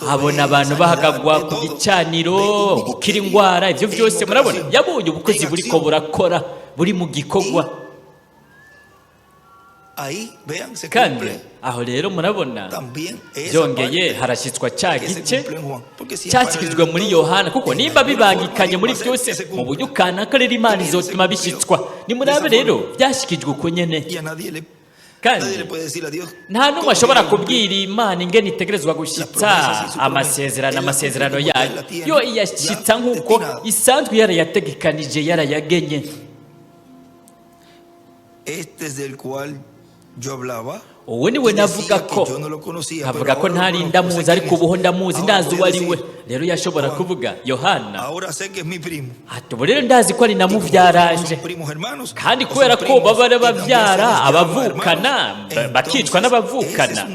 Abona abantu bahagagwa ku gicaniro, gukira indwara, ibyo byose murabona yabonye ubukozi buriko burakora, buri mu gikorwa. Kandi aho rero murabona byongeye harashyitswa cya gice cyashyikirijwe muri Yohana, kuko nimba bibangikanye muri byose mu buryo kanaka rero Imana izotuma bishyitswa. Nimurabe rero byashyikirijwe uko nyene, kandi nta n'umwe ashobora kubwira Imana ingene itegerezwa gushyitsa amasezerano yayo. Yo iyashyitsa nk'uko isanzwe yarayategekanije, yarayagenye. Uwo niwe navuga ko ntari ndamuzi, ariko ubuho ndamuzi, ndazi uwo ari we. Rero yashobora kuvuga Yohana ati ubu rero ndazi ko ari na muvyaranje, kandi kubera ko baba babyara abavukana bakicwa n'abavukana,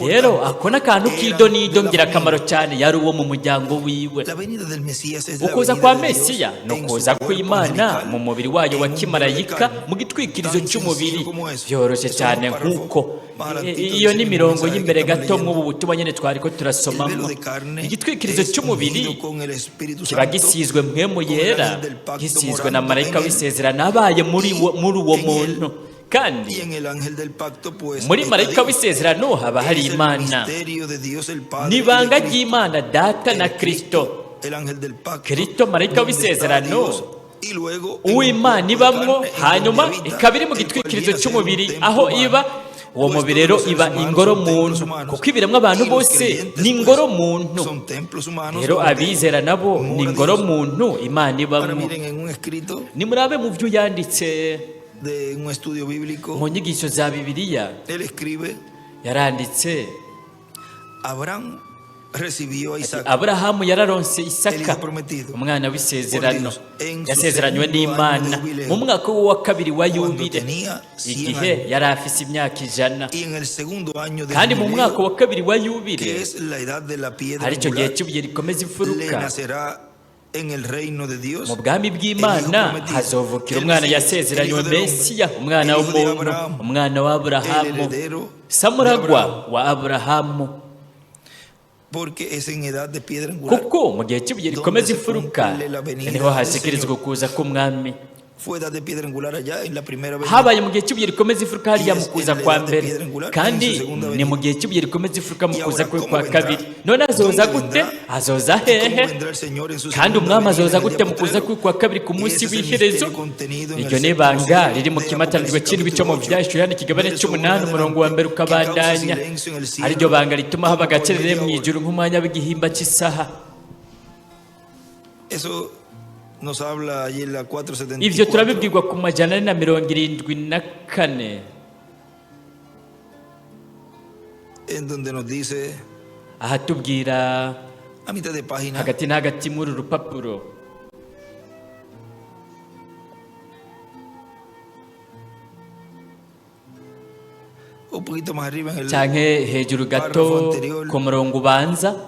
rero ako n'akantu k'idonido ngirakamaro cyane. Yari uwo mu muryango wiwe. Ukuza kwa Mesiya no kuza kw'Imana mu mubiri wayo wa kimarayika, mu gitwikirizo cy'umubiri, byoroshye cyane nk'uko iyo ni mirongo y'imbere gato mw'ubu butumwa nyine twari ko turasomamo. Igitwikirizo cy'umubiri kiba gisizwe mpwemu yera, gisizwe na marayika w'isezerano abaye muri uwo muntu. Kandi muri marayika w'isezerano haba hari Imana, n'ibanga ry'Imana Data na Kristo. Kristo marayika w'isezerano uw'Imana ibamwo, hanyuma ikaba iri mu gitwikirizo cy'umubiri. Aho iba uwo mubiri rero iba ingoro muntu, kuko ibiremwa abantu bose ni ingoro muntu. Rero abizera nabo ni ingoro muntu Imana ibamwo. Nimurabe mu byo yanditse mu nyigisho za Bibiliya, yaranditse Aburahamu yararonse Isaka, umwana w'isezerano, yasezeranywe n'Imana mu mwaka wa kabiri wa Yubile, igihe yari afise imyaka 100. Kandi mu mwaka wa kabiri wa Yubile, hari icyo gihe cy'ibuye rikomeza imfuruka, mu bwami bw'Imana hazovukira umwana yasezeranywe, Mesiya, umwana w'umuntu, umwana wa Aburahamu, samuragwa wa Aburahamu. Kuko mu gihe cy'ibuye rikomeza imfuruka niho hashyikirizwa kuza k'umwami. Habaye mu gihe cy'ibuye rikomeza imfuruka hariya mu kuza kwa mbere, kandi ni mu gihe cy'ibuye rikomeza imfuruka mu kuza kwe kwa kabiri. None azoza gute? Azoza hehe? Kandi umwami azoza gute mu kuza kwe kwa kabiri ku munsi w'iherezo? Iryo ni ibanga riri mu kimatanirwa cy'indwi cyo mu Byahishuriwe Yohana ikigabane 8 umurongo wa mbere ukabandanya. Ariryo banga rituma haba agacerere mu ijuru nk'umwanya w'igihimba cy'isaha. Ibyo turabibwirwa ku 474, aha tubwira hagati na hagati muri urupapuro, cyangwa hejuru gato ku murongo ubanza,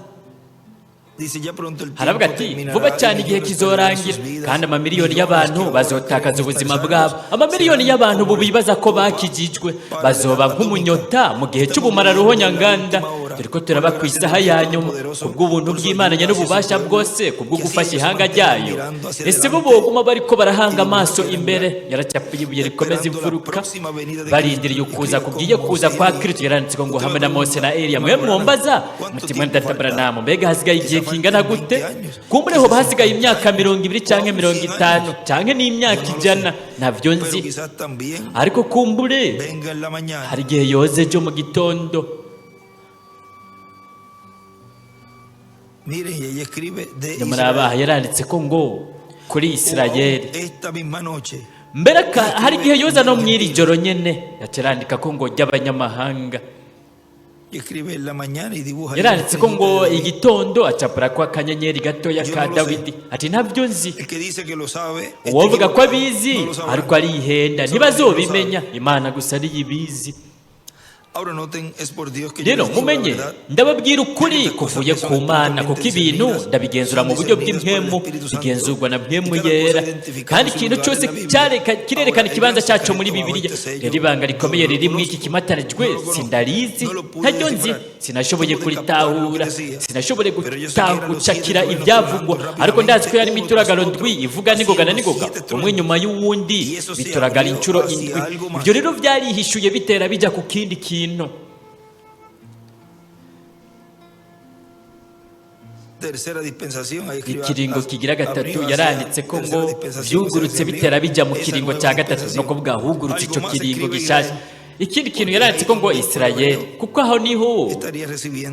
haravuga ati vuba cyane igihe kizorangira kandi amamiliyoni y'abantu bazotakaza ubuzima bwabo. Amamiliyoni y'abantu ubu bibaza ko bakijijwe bazoba nk'umunyota mu gihe cy'ubumararuho nyanganda. Turiko turaba ku isaha ya nyuma kubw'ubuntu bw'Imana n'ububasha bwose kubwo gufasha ihanga ryayo. Ese bo boguma bariko barahanga amaso imbere yaracyapiye ibuye rikomeza imfuruka barindiriye ukuza kugiye kuza kwa Kristo. Yaranditse ngo hamwe na Mose na Eliya mwe mwombaza mutimwe ndatabranamo mbega hasigaye igihe kingana gute? Kumbure ho hasigaye imyaka 20 canke 50 canke n'imyaka 100 navyo nzi, ariko kumbure hari igihe yoze jo mu gitondo. Nyamara yaranditse ko ngo kuri Isirayeli mbere hari igihe yoza no mwiri joro nyene yacerandika ko ngo ry'abanyamahanga. Yaranditse ko ngo igitondo acapura kwa kanyenyeri gatoya ka Dawidi. Ati ntabyo nzi. Uwovuga ko abizi ariko arihenda ntibazobimenya, Imana gusa ari ibizi. Rero mumenye ndababwira ukuri kuvuye ku Mana, kuko ibintu ndabigenzura mu buryo bw'impwemu, bigenzurwa na mpwemu yera, kandi ikintu cyose kirerekana ikibanza cyacu muri Bibiliya. Rero ibanga rikomeye riri mu iki kimatarijwe sindarizi, ntaryo nzi, sinashoboye kuritahura, sinashoboye gucakira ibyavugwa, ariko ndazi ko yari imituragaro ndwi ivuga n'ingoga na n'ingoga umwe nyuma y'uwundi bituragara inshuro indwi. Ibyo rero byarihishuye bitera bijya ku kindi kintu. Ikiringo kigira gatatu yaranditse ko ngo byugurutse bitera bijya mu kiringo cya gatatu, no kuvuga hugurutse icyo kiringo gishasha. Ikindi kintu yaranditse ko ngo Isirayeli, kuko aho niho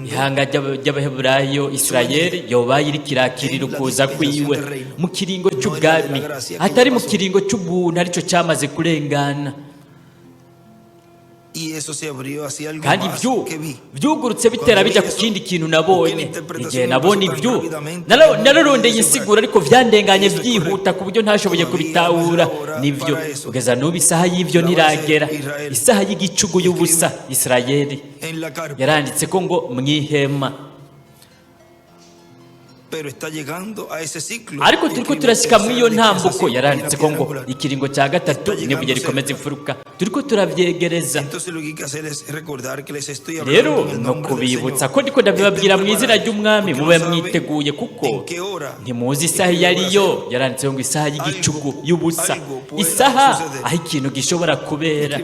ihanga ry'Abaheburayo Isirayeli yobaye iri kirakirira ukuza kwiwe mu kiringo cy'ubwami, atari mu kiringo cy'ubuntu aricyo cyamaze kurengana. Kandi byugurutse bitera bijya ku kindi kintu nabonye. Igihe nabona ibyo nararondeye insiguro, ariko vyandenganye byihuta ku buryo ntashoboye kubitahura. Nivyo kugeza n'ubu isaha y'ivyo ntiragera, isaha y'igicugu y'ubusa Isirayeli. Yaranditse ko ngo mwihema, ariko turiko turashika mu iyo ntambuko. Yaranditse ko ngo ikiringo cya gatatu n'ibuye rikomeza imfuruka turiko turavyegereza. Rero no kubibutsa ko ndiko ndabibabwira mu izina ry'Umwami mube mwiteguye, kuko ntimuzi isaha yariyo. Yaranditse ngo isaha y'igicugu y'ubusa, isaha aho ikintu gishobora kubera.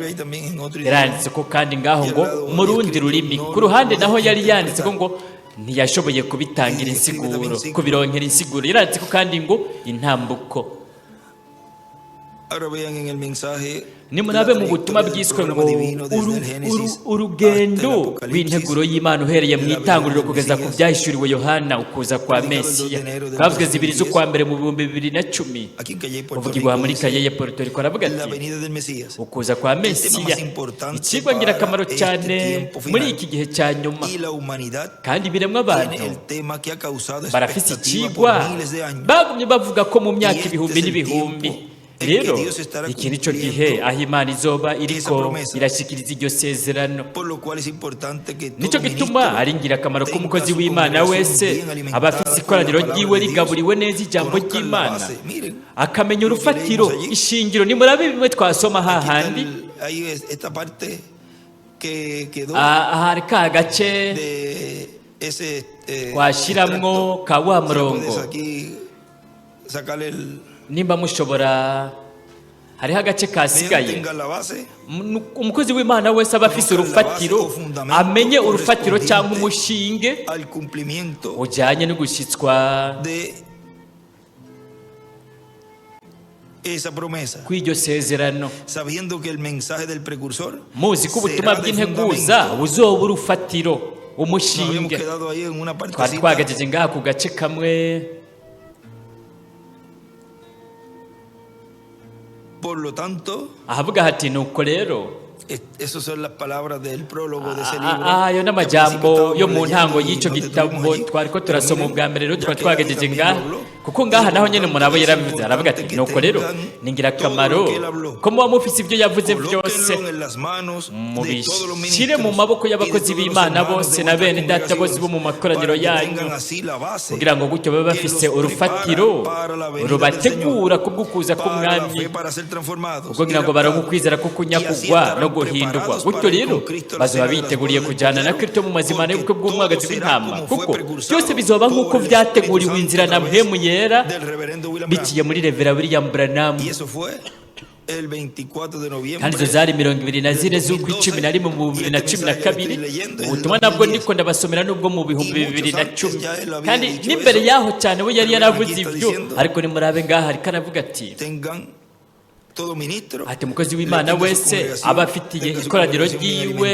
Yaranditse ko kandi ngaho ngo mu rundi rurimi ku ruhande naho yari yanditse ko ngo ntiyashoboye kubitangira insiguro, kubironkera insiguro. Yaranditse ko kandi ngo intambuko. Nimurabe mu butumwa bwiswe ngo urugendo rw'integuro y'Imana uhereye mu itanguriro kugeza ku byahishuriwe Yohana ukuza kwa Mesiya. Kavuzwe 2 z'ukwa mbere mu 2010 uvugirwa muri Kayeye Puerto Rico. Aravuga ati ukuza kwa Mesiya ikigwa ngirakamaro cyane muri iki gihe cya nyuma, kandi biremwa abantu barafise ikigwa bagumye bavuga ko mu myaka ibihumbi n'ibihumbi. Rero iki nico gihe aho Imana izoba iriko irashikiriza iryo sezerano. Nico gituma ari ingirakamaro ko umukozi w'Imana wese aba afise ikoraniro ryiwe rigaburiwe neza ijambo ry'Imana, akamenya urufatiro, ishingiro. Nimurabe bimwe twasoma hahandi ahari ka gace twashiramwo ka wa murongo. Nimba mushobora, hariho agace kasigaye. Umukozi w'Imana wese aba afise urufatiro, amenye urufatiro cyangwa umushinge ujyanye no gushyitswa kw'iryo sezerano, muzi ko ubutumwa bw'integuza buzoba urufatiro, umushinge. Twari twagajeje ngaha ku gace kamwe. Ahavuga hati nuko rero ayo n'amajambo yo mu ntango y'icyo gitabo twari ko turasoma ubwa mbere. Rero twari twagejeje ngaha kuko ngaha naho nyene murabo yarabivuze aravuga ati nuko rero ni ingirakamaro ko muba mufise ibyo yavuze byose mubishyire mu maboko y'abakozi b'Imana bose na bene data bose bo mu makoraniro yanyu kugira ngo gutyo babe bafise urufatiro rubategura kubwo kuza k'umwami kugira ngo baronke ukwizera ko kunyakugwa no guhindurwa gutyo rero bazoba biteguriye kujyana na Kristo mu mazimano y'ubukwe bw'umwagazi w'intama kuko byose bizoba nk'uko vyateguriwe inzira na mpemu yera biciye muri Revera William Branham kandi izo zari 24 z'ukwicumi na rimwe mu 2012 ubutumwa nabwo ndiko ndabasomera nubwo mu bihumbi 2010 kandi n'imbere yaho cyane we yari yaravuze ibyo ariko nimurabe ngaha ariko aravuga ati ati umukozi w'Imana wese aba afitiye ikoraniro ryiwe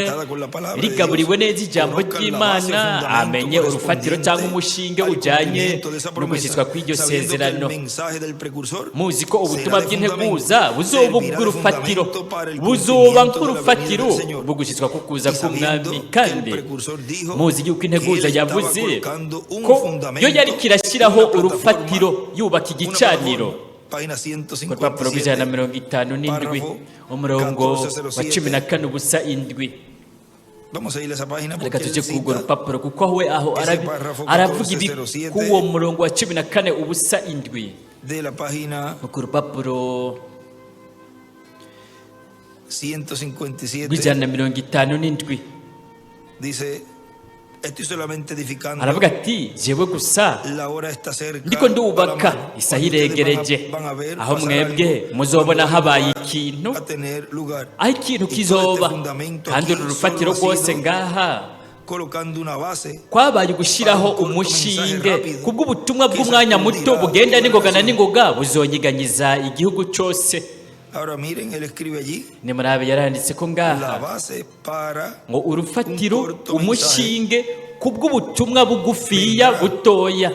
rigaburiwe neza ijambo ry'Imana amenye urufatiro cyangwa umushinge ujyanye no gushyitswa kw'iryo sezerano muzi ko ubutumwa bw'integuza buzoba bw'urufatiro buzoba nk'urufatiro bwo gushyitswa ko kuza k'umwami kandi muzi yuko integuza yavuze ko yo yari kirashyiraho urufatiro yubaka igicaniro ku rupapuro rw'ijana na 57 umurongo wa 14 ubusa 7 reka tujye kuri urwo rupapuro kuko we aho aravuga ibi k'uwo murongo wa 14 ubusa 7 ku rupapuro rw'ijana na 57 aravuga ati jewe gusa ndiko ndubaka isaha iregereje aho mwebwe muzobona habaye ikintu aho ikintu kizoba kandi urufatiro rwose ngaha kwabaye gushyiraho umushinge kubw'ubutumwa bw'umwanya muto bugenda n'ingoga na n'ingoga buzonyiganyiza igihugu cyose nimurabe yaranditse ko ngaha ngo urufatiro umushinge kubw'ubutumwa bugufiya butoya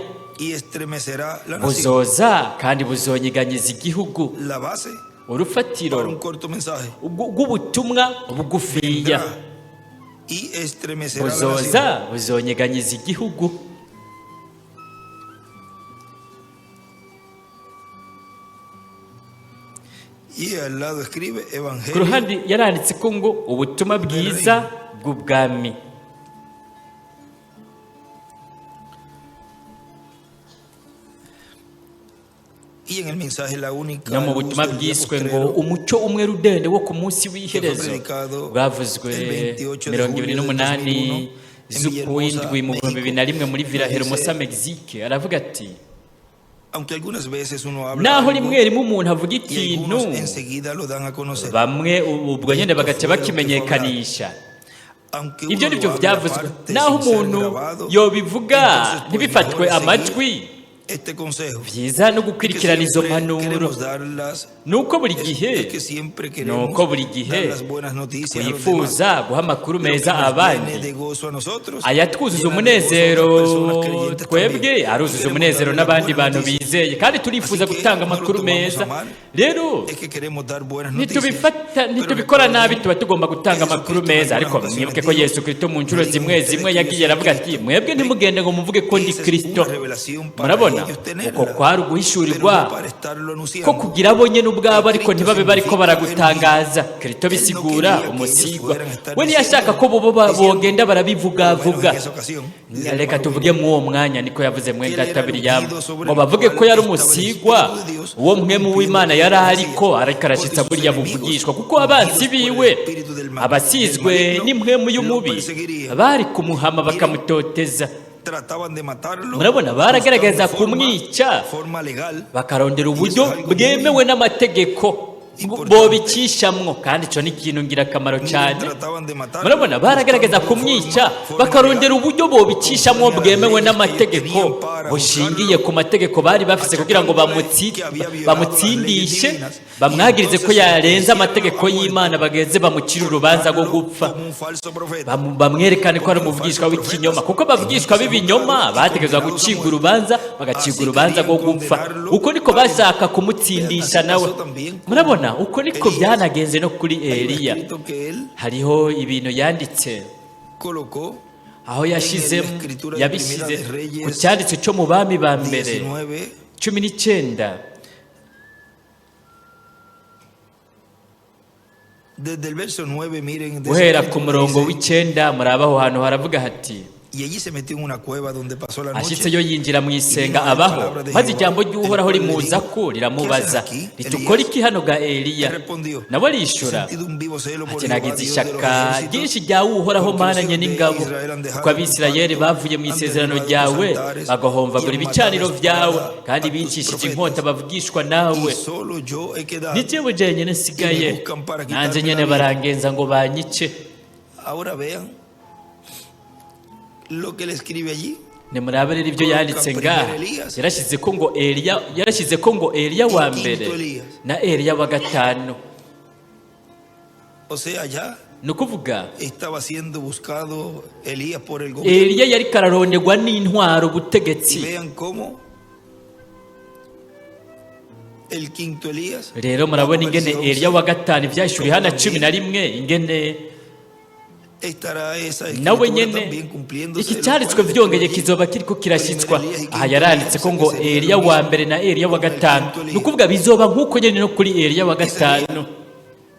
buzoza kandi buzonyiganyiza igihugu urufatiro rw'ubutumwa bugufiya buzoza buzonyiganyiza igihugu ku ruhande yaranditse ko ngo ubutumwa bwiza bw'ubwami no mu butumwa bwiswe ngo umucyo umwe rudende wo ku munsi w'iherezo bwavuzwe 28 z'ukwindwi mu 2001 muri Villa Hermosa Mexique aravuga ati naho rimwe rimwe umuntu avuga ikintu bamwe ubwo nyine bagaca bakimenyekanisha ibyo nibyo byavuzwe naho umuntu yobivuga ntibifatwe amajwi byiza no gukurikirana izo mpanuro nuko buri gihe twifuza guha amakuru meza abandi ayatwuzuza umunezero twebwe aruzuza umunezero n'abandi bantu bizeye kandi turifuza gutanga amakuru meza rero ntitubikora nabi tuba tugomba gutanga amakuru meza ariko mwibuke ko Yesu Kristo mu nshuro zimwe yagiye aravuga ati mwebwe ntimugende ngo muvuge ko ndi Kristo murabona uko kwari uguhishurirwa ko kugira abonye n'ubwabo ariko ntibabe bariko baragutangaza Kristo bisigura umusigwa we ntiyashaka ko bo bogenda barabivuga reka tuvuge mu uwo mwanya niko yavuze mwenda tabiriyamo ngo bavuge ko yari umusigwa uwo mwemu w'Imana yari ariko arashitsa buriya buvugishwa kuko abansi biwe abasizwe n'imwemu y'umubi bari kumuhama bakamutoteza murabona baragerageza kumwica bakarondera uburyo bwemewe n'amategeko bobikishamwo kandi cyo ni ikintu ngirakamaro cyane murabona baragerageza kumwica bakarondera uburyo bobikishamwo bwemewe n'amategeko bushingiye ku mategeko bari bafise kugira ngo bamutsindishe bamwagirize ko yarenze amategeko y'Imana bageze bamucira urubanza rwo gupfa bamwerekane ko ari umuvugishwa w'ikinyoma kuko bavugishwa b'ibinyoma bategezwa gucibwa urubanza bagacibwa urubanza rwo gupfa uko niko bashaka kumutsindisha nawe murabona uko niko byanagenze no kuri Eliya hariho ibintu yanditse aho yabishyize ku cyanditse cyo mu bami ba mbere 19. Desde el verso 9, miren, guhera ku murongo w'icenda murabaho hantu haravuga hati y allí se metió en una cueva donde pasó la noche. ashitseyo yinjira mu isenga abaho, maze ijambo ry'uhoraho rimuza ko riramubaza riti ukora iki hano ga Eliya? Nawe arishura ati nagize ishaka ryinshi ryawe uhoraho mana nye n'ingabo, kuko Abisirayeli bavuye mu isezerano ryawe bagahomvagura ibicaniro vyawe kandi bicishije inkota bavugishwa nawe. Ni jewe jenyene nsigaye, nanje nyene barangenza ngo banyice. Ahora vean lo que le escribe allí. Nimurabe rero ibyo yanditse ngaha, yarashize ko ngo Eliya wa mbere na Eliya wa gatanu. O sea, ya ni ukuvuga estaba siendo buscado Elías por el gobierno. Eliya yari kararondegwa n'intwaro ubutegetsi. Vean cómo el quinto Elías, rero murabona ingene Eliya wa gatanu ivyashuri hana 11 ingene nawe nyene iki cyaritswe vyongeye kizoba kiriko kirashitswa. Aha yaranditse ko ngo Eliya wa mbere na Eliya wa gatanu, ni ukuvuga bizoba nk'uko nyene no kuri Eliya wa gatanu.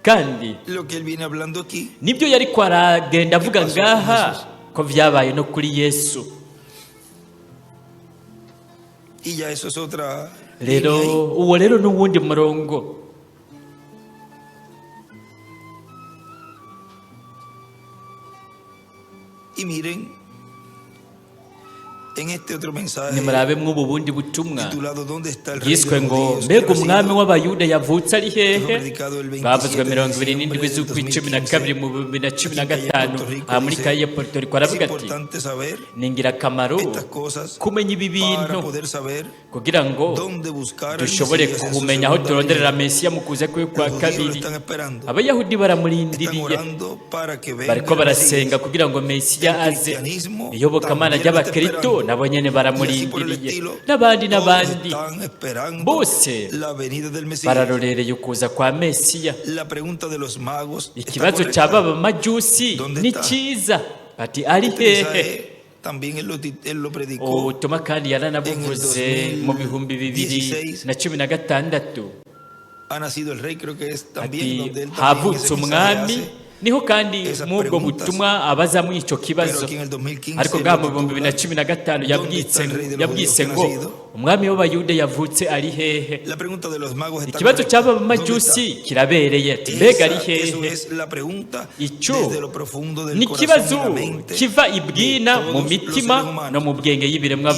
Kandi nibyo yari kwaragenda avuga ngaha ko vyabaye no kuri Yesu. Rero uwo rero n'uwundi murongo. Y miren, en este otro mensaje nimurabe mw'ubu bundi butumwa bwiswe ngo mbega umwami w'abayuda yavutse ari hehe, bavuzwe 27 z'ukw'icumi mu 2015 aha muri Calle Puerto Rico. Aravuga ati ni ingirakamaro kumenya ibi bintu kugira ngo dushobore kumenya aho turonderera Mesiya mu kuza kwe kwa kabiri. Abayahudi baramurindiriye, bariko barasenga kugira ngo Mesiya aze. Iyobokamana ry'abakristo nabo nyene baramurindiriye, n'abandi bose bararorereye ukuza kwa Mesiya. Ikibazo cy'aba majusi ni cyiza, ati ari hehe? Ubutumwa kandi yaranabuvuze mu 2016 ati havutse umwami. Niho kandi mubwo butumwa abaza mu ico kibazo, ariko ngaha mu 2015 yabwise ngo umwami w'abayuda yavutse ari hehe. Ikibazo cy'aba majusi kirabereye, ati mbega ari hehe? Ico ni ikibazo kiva ibwina mu mitima no mu bwenge y'ibiremwa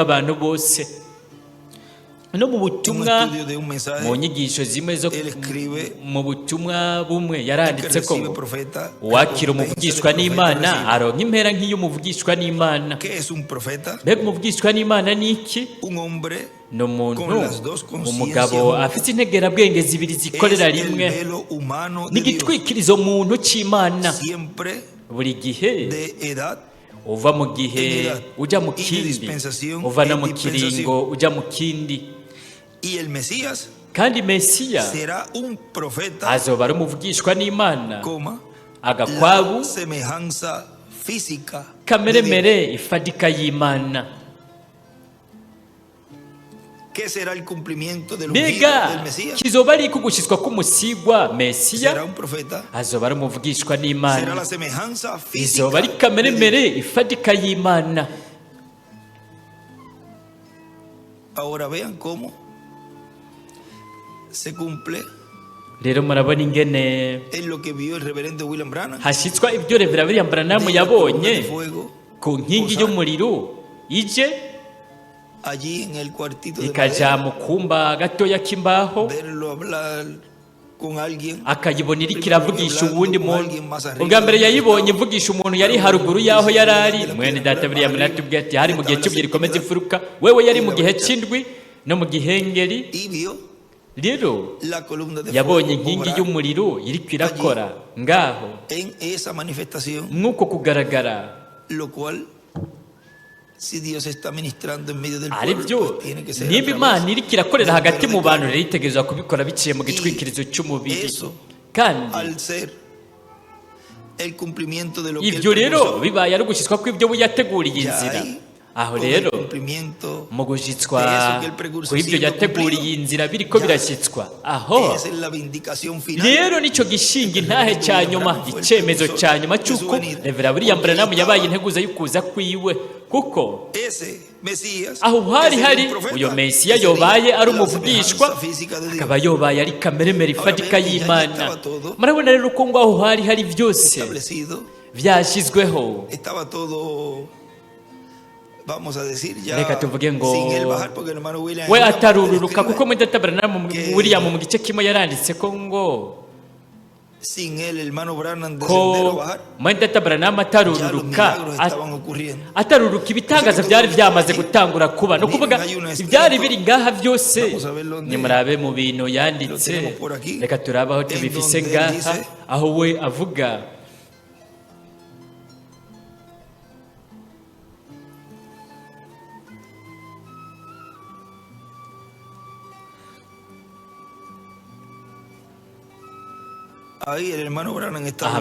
abantu bose. No mu butumwa mu nyigisho zimwe zo mu butumwa bumwe yaranditse ko uwakira umuvugishwa n'Imana aronka impera nk'iy'umuvugishwa n'Imana. Mbega umuvugishwa n'Imana ni iki? ni umuntu, umugabo afite integerabwenge zibiri zikorera rimwe, n'igitwikirizo muntu cy'Imana buri gihe, uva mu gihe ujya mu kindi, uva no mu kiringo ujya mu kindi. Kandi Mesiya azoba ari umuvugishwa n'Imana, agakwabu kameremere ifadika y'Imana. Mbega kizoba ari kugushitswa k'umusigwa Mesiya, azoba ari umuvugishwa n'Imana, izoba ari kameremere ifadika y'Imana. Ahora vean cómo se cumple rero murabona ingene en lo que vio el reverendo William Branham, hashyitswa ibyo Reverend William Branham yabonye ku nkingi y'umuriro ije allí en el cuartito ikaja mu kumba gatoya k'imbaho, verlo hablar con alguien, akayibonera ikiravugisha uwundi muntu. Ubwa mbere yayibonye ivugisha umuntu yari haruguru yaho yarari. Mwene data William natubwiye ati hari mu gihe cy'ubwira ikomeza imfuruka, wewe yari mu gihe cy'indwi no mu gihengeri. Rero yabonye inkingi y'umuriro iri kwirakora ngaho nk'uko kugaragara, aribyo niba Imana iri kirakorera hagati mu bantu, rero itegerezwa kubikora biciye mu gitwikirizo cy'umubiri. Kandi ibyo rero bibaye ari ugushyitswa kw'ibyo yateguriye inzira, aho rero mu gushyitswa kw'ibyo yateguriye inzira biriko birashyitswa aho rero nicyo gishinga intahe cya nyuma, icyemezo cya nyuma cy'uko Revera William Branham yabaye integuza y'ukuza kwiwe, kuko aho hari uyo Mesiya yobaye ari umuvugishwa, akaba yobaye ari kameremere ifatika y'Imana. Murabona rero uko ngaho hari byose byashyizweho. Reka tuvuge ngo we atarururuka, kuko Mwenda Branham William mu gice kimwe yaranditse ko ngo ko Mwenda Branham ataruruka ibitangaza byari byamaze gutangura kuba, no kuvuga ibyari biri ngaha byose. Nimurabe mu bintu yanditse, reka turabaho tubifise ngaha, aho we avuga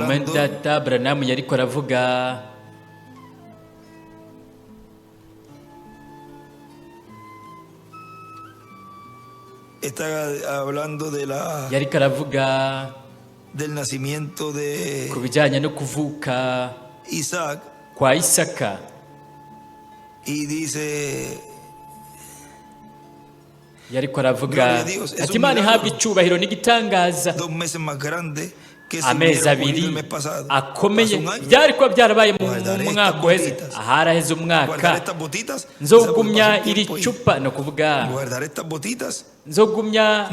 Mwenda Branham yariko aravuga yariko aravuga ku bijyanye no kuvuka kwa Isaka, yariko aravuga ati Imana ihabwa icyubahiro n'igitangaza. Amezi abiri akomeye byari kuba byarabaye mu mwaka uheze, aharaheze umwaka, nzogumya iri cupa, no kuvuga nzogumya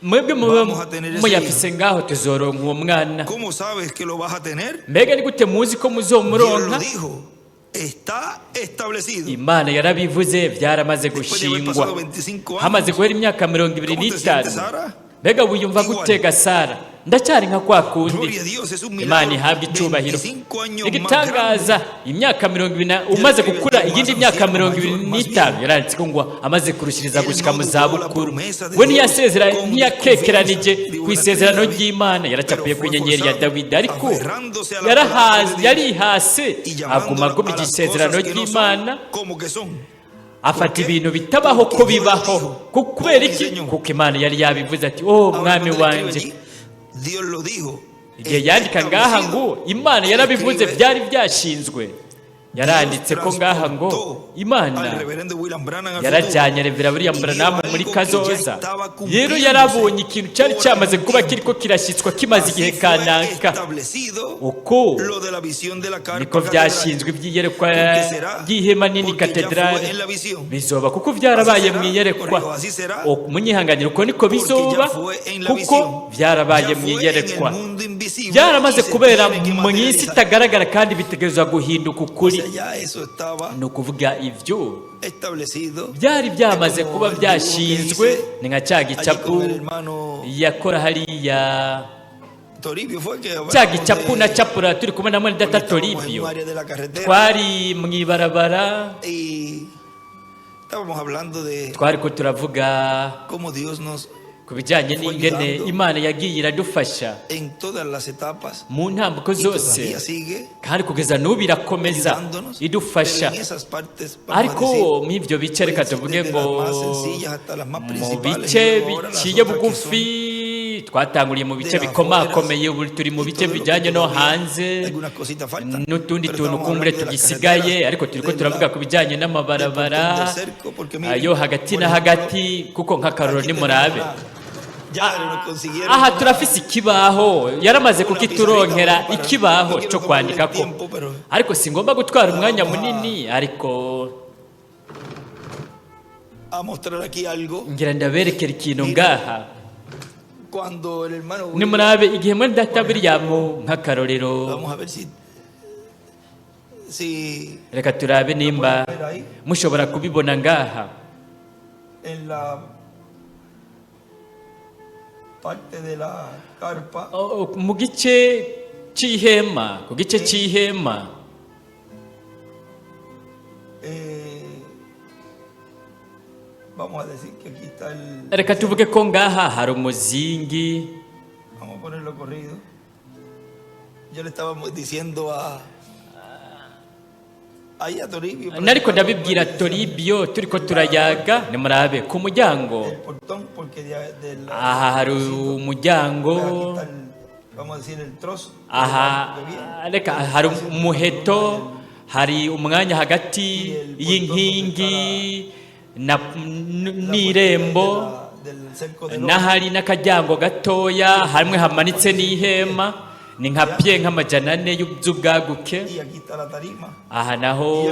mwebwe muyafise ngaho tuzoronka uwo mwana. Mbega ni gute muzi ko muzomuronka? Imana yarabivuze, byaramaze gushingwa, hamaze guhera imyaka 25. Mbega wiyumva gutega Sara? Ndacyari nka kwa kundi. Imana ihabwa icyubahiro. Igitangaza, imyaka 20 umaze gukura, iyindi myaka 25 yaranditse ko ngo amaze kurushiriza gushika mu zabukuru. We ntiyakekeranije ku isezerano ry'Imana, yaracapuye ku nyenyeri ya Dawidi, ariko yarihase aguma igisezerano ry'Imana, afata ibintu bitabaho ko bibaho. Kubera iki? Kuko Imana yari yabivuze ati mwami wanje. Igihe yandika ngaha ngo Imana yarabivuze, byari byashinzwe, yaranditse ko ngaha ngo Imana yarajyanye Revera William Branham muri kazoza. Rero yarabonye ikintu cyari cyamaze kuba kiriko kirashyitswa kimaze igihe kanaka. Uko niko byashinzwe iby'iyerekwa ry'ihema nini katedrale bizoba, kuko byarabaye mu iyerekwa. Munyihanganira, uko niko bizoba, kuko byarabaye mu iyerekwa, byaramaze kubera mu isi itagaragara, kandi bitegerezwa guhinduka ukuri. Ni ukuvuga ibyo byari byamaze kuba byashinzwe. Ni nka cya gicapu yakora hariya, cya gicapu na capura turi kumwe na Mwenda Toribio, twari mu ibarabara, twari ko turavuga ku bijyanye n'ingene Imana yagiye iradufasha mu ntambuko zose, kandi kugeza n'ubu irakomeza idufasha. Ariko mu ibyo bice, reka tuvuge ngo mu bice biciye bugufi, twatanguriye mu bice bikomakomeye, ubu turi mu bice bijyanye no hanze, n'utundi tuntu kumbure tugisigaye, ariko turiko turavuga ku bijyanye n'amabarabara yo hagati na hagati, kuko nk'akaroro nimurabe aha turafise ikibaho, yaramaze kukituronkera ikibaho cyo kwandikako, ariko singomba gutwara umwanya munini, ariko ngira ndaberekera ikintu ngaha. Nimurabe igihe Mwenda William nk'akarorero, reka turabe nimba mushobora kubibona ngaha. Mu gice cy'ihema, ku gice cy'ihema, reka tuvuge ko ngaha hari umuzingi. nariko ndabibwira Toribio turiko turayaga, nimurabe ku muryango aha hari umuryango, aha reka hari umuheto, hari umwanya hagati y'inkingi n'irembo, n'ahari n'akajyango gatoya, hamwe hamanitse n'ihema, ni nka pye nk'amajana 4 z'ubwaguke. Aha naho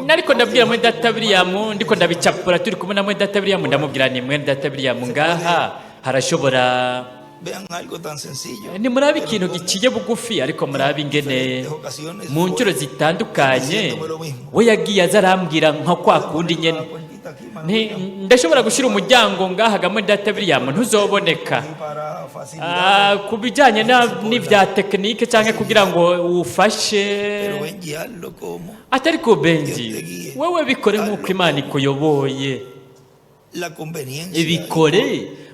nariko ndabwira mwene data William, ndiko ndabicapura turi kumwe na mwene data William, ndamubwira ni mwene data William, ngaha harashobora ni murabe ikintu giciye bugufi, ariko murabe ingene mu ncuro zitandukanye we yagiye azarambwira nka kwa kundi nyene, ndashobora gushira umuryango ngaha gamwe data William ntuzoboneka ku bijyanye n'ivya tekinike cyangwa kugira ngo ufashe, atari ko Benji wewe bikore nk'uko Imana ikuyoboye, ibikore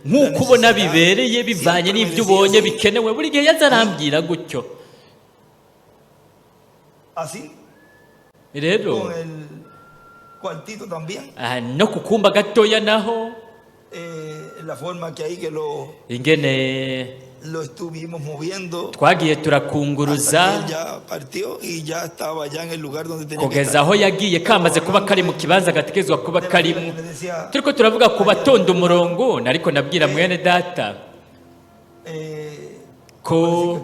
nk'uko ubona bibereye bivanye n'ibyo ubonye bikenewe. Buri gihe yazarambwira gutyo rero no kukumba gatoya naho ingene twagiye turakunguruza kugeza aho yagiye kamaze kuba kari mu kibanza gatekezwa kuba karimo. Turiko turavuga ku batonda umurongo, nariko nabwira mwene data ko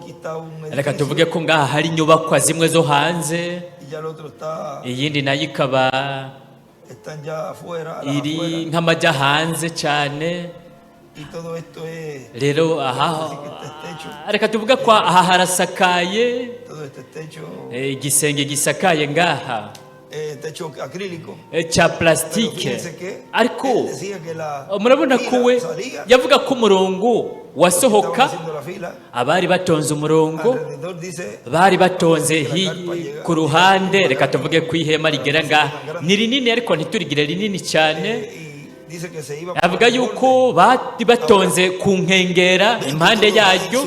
reka tuvuge ko ngaha hari inyubakwa zimwe zo hanze, iyindi nayo ikaba iri nk'amajya hanze cyane. Rero aha reka tuvuga ko aha harasakaye, igisenge gisakaye ngaha cya plastike, ariko murabona ko we yavuga ko umurongo wasohoka, abari batonze umurongo bari batonze ku ruhande, reka tuvuge ku ihema rigera ngaha ni rinini, ariko ntiturigire rinini cyane. Avuga yuko bari batonze ku nkengera impande yaryo.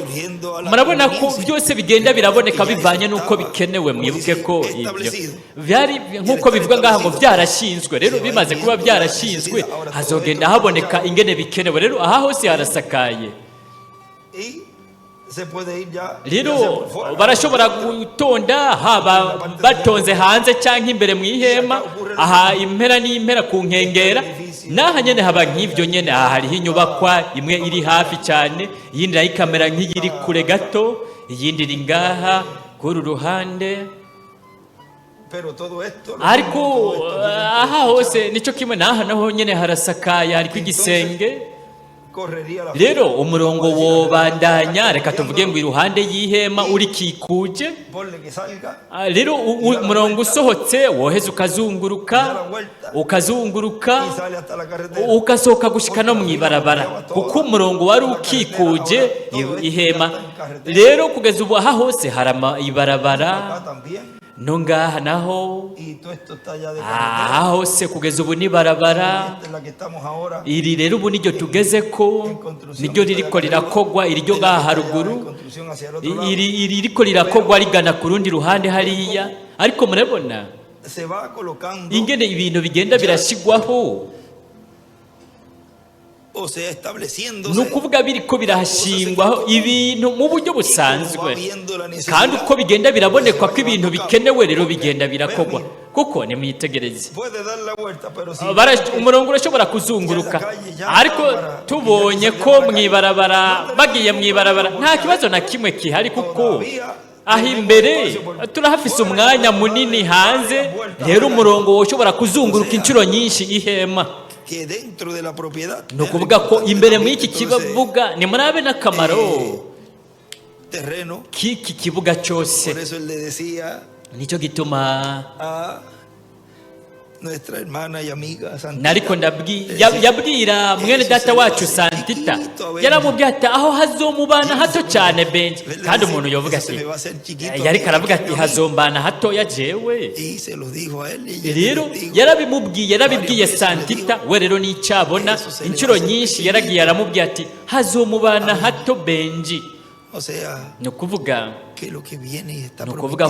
Murabona ko byose bigenda biraboneka bivanye n'uko bikenewe. Mwibuke ko ibyo byari nk'uko bivuga ngaha ngo byarashinzwe. Rero bimaze kuba byarashinzwe, hazogenda haboneka ingene bikenewe. Rero aha hose harasakaye, rero barashobora gutonda haba batonze hanze cyangwa imbere mu ihema, aha impera n'impera ku nkengera naha nyene haba nk'ivyo nyene. Aha hariho inyubakwa imwe iri hafi cyane, iyindi nayo ikamera nk'iri kure gato, iyindi iri ngaha kuri ruhande. Ariko aha hose nico kimwe, naha naho nyene harasakaye, hariko igisenge. Rero umurongo wobandanya, reka tuvuge ngo iruhande y'ihema urikikuje. Rero umurongo usohotse woheza ukazunguruka ukasohoka gushika no mwibarabara, kuko umurongo wari ukikuje ihema. Rero kugeza ubu aha hose harama ibarabara, no ngaha naho aha hose kugeza ubu ni barabara. Iri rero ubu niryo tugeze ko, niryo ririko rirakogwa, iryo ngaha haruguru, iri ririko rirakogwa rigana ku rundi ruhande hariya. Ariko murabona ingene ibintu bigenda birashigwaho, nukuvuga biriko birahashingwaho ibintu mu buryo busanzwe, kandi uko bigenda biraboneka ko ibintu bikenewe, rero bigenda birakogwa. Kuko nimwitegereze, umurongo urashobora kuzunguruka, ariko tubonye ko mwibarabara, bagiye mwibarabara nta kibazo na kimwe kihari, kuko aho imbere turahafise umwanya munini hanze. Rero umurongo ushobora kuzunguruka inshuro nyinshi ihema. Nukuvuga ko imbere muri iki kibuga ni murabe n'akamaro k'iki kibuga cyose. Nicyo gituma nariko yabwira mwene data wacu Santita, yaramubwiye ati aho hazomubana hato cyane Benji. Kandi umuntu yovuga ati yariko aravuga ati hazombana hatoya jewe. Rero yarabibwiye Santita, we rero nicabona inshuro nyinshi yaragiye aramubwiye ati hazomubana hato Benji. ni ukuvuga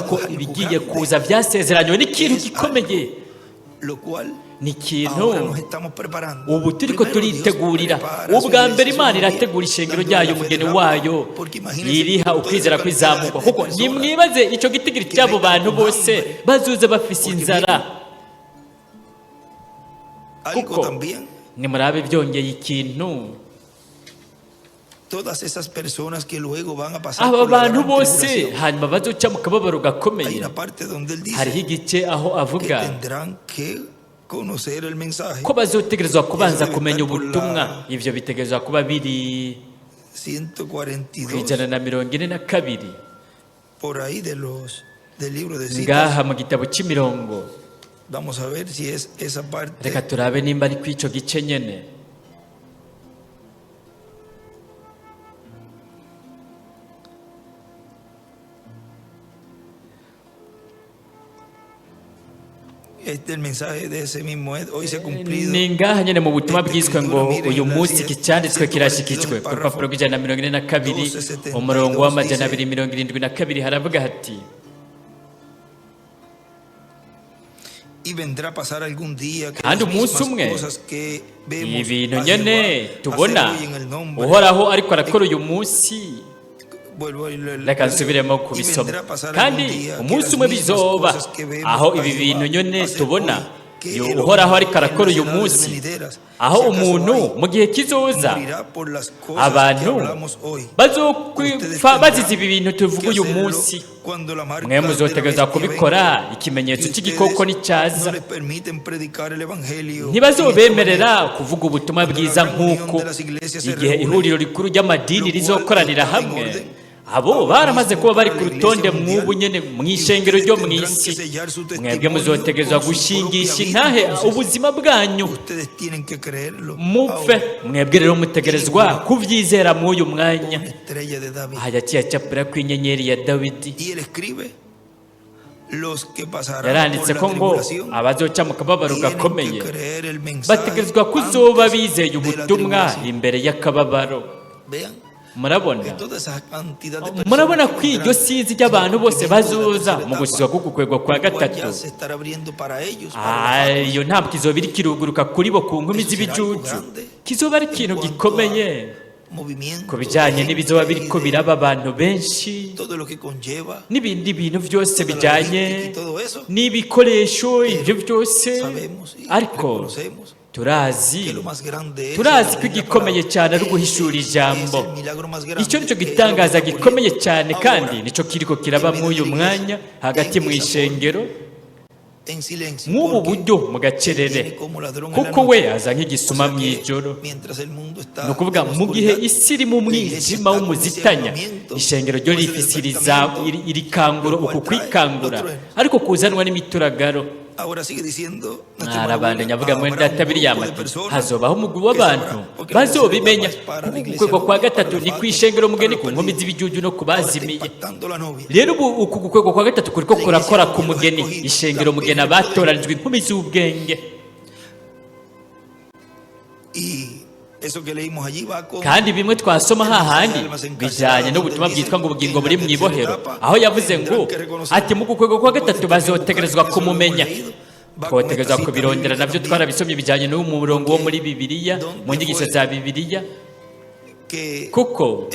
ko ibigiye kuza byasezeranywe n'ikintu gikomeye, ni ikintu ubu turi ko turitegurira. ubwa mbere Imana irategura ishengero ryayo, umugeni wayo iriha ukwizera kwizamurwa, kuko nimwibaze icyo gitigiri cy'abo bantu bose bazuze bafise inzara, kuko nimurabe byongeye ikintu. aba bantu bose hanyuma bazoca mu kababaro gakomeye. hariho igice aho avuga ko bazotegerezwa kubanza kumenya ubutumwa. ibyo bitegerezwa kuba biri ku 142 ngaha mu gitabo cy'imirongo. reka turabe nimba ari kw'icyo gice nyene. ni ngaha nyine mu butumwa bwiswe ngo uyu munsi iki cyanditswe kirashikijwe, ku rupapuro rw'142 umurongo w'272 haravuga hati, kandi umunsi umwe ibintu nyene tubona uhoraho ariko arakora uyu munsi. reka nsubiremo kubisoma. kandi umunsi umwe bizoba aho ibi bintu nyene tubona uhoraho ariko arakora uyu munsi, aho umuntu mu gihe kizoza abantu bazopfa bazize ibi bintu tuvuga uyu munsi. mwe muzotegereza kubikora, ikimenyetso cy'igikoko nicyaza. ntibazobemerera kuvuga ubutumwa bwiza nk'uko igihe ihuriro rikuru ry'amadini rizokoranira hamwe. abo baramaze kuba bari ku rutonde mw'ubu nyene mw'ishengero ryo mw'isi. mwebwe muzotegerezwa gushingisha intahe ubuzima bwanyu, mupfe. mwebwe rero mutegerezwa kuvyizera mw'uyu mwanya. aha yaciye acapira kw'inyenyeri ya Dawidi. yaranditse ko ngo abazoca mu kababaro gakomeye bategerezwa kuzoba bizeye ubutumwa imbere y'akababaro. murabona ko iryo sinzi ry'abantu bose bazoza mu gusizwa k'ugukwegwa kwa gatatu. iyo ntabwo kizoba iri kiruguruka kuri bo ku nkumi z'ibijuju. kizoba ari ikintu gikomeye ku bijyanye n'ibizoba biriko biraba abantu benshi, n'ibindi bintu byose bijyanye n'ibikoresho. ibyo byose ariko turazi ko igikomeye cyane ari uguhishura ijambo. icyo nicyo gitangaza gikomeye cyane, kandi nicyo kiriko kiraba mw'uyu mwanya hagati mu ishengero mw'ubu buryo mu gacerere, kuko we aza nk'igisuma mu ijoro. ni ukuvuga mu gihe isi iri mu mwijima w'umuzitanya, ishengero ryo rifisiriza irikangura uku kwikangura, ariko kuzanwa n'imituragaro. arabandanya avuga muri data William ati, hazobaho umugwi w'abantu bazobimenya, kuko ugukwegwa kwa gatatu ni kw'ishengero mugeni, ku nkumi z'ibijuju no kubazimiye. rero ubu uku gukwegwa kwa gatatu kuriko kurakora ku mugeni, ishengero mugeni abatoranijwe inkumi z'ubwenge. kandi bimwe twasoma hahandi bijyanye n'ubutumwa bwitwa ngo ubugingo buri mu ibohero, aho yavuze ngo ati mu gukwegwa kwa gatatu bazotegerezwa kumumenya. twotegerezwa kubirondera, nabyo twarabisomye bijyanye n'uwo murongo wo muri Bibiliya, mu nyigisho za Bibiliya. kuko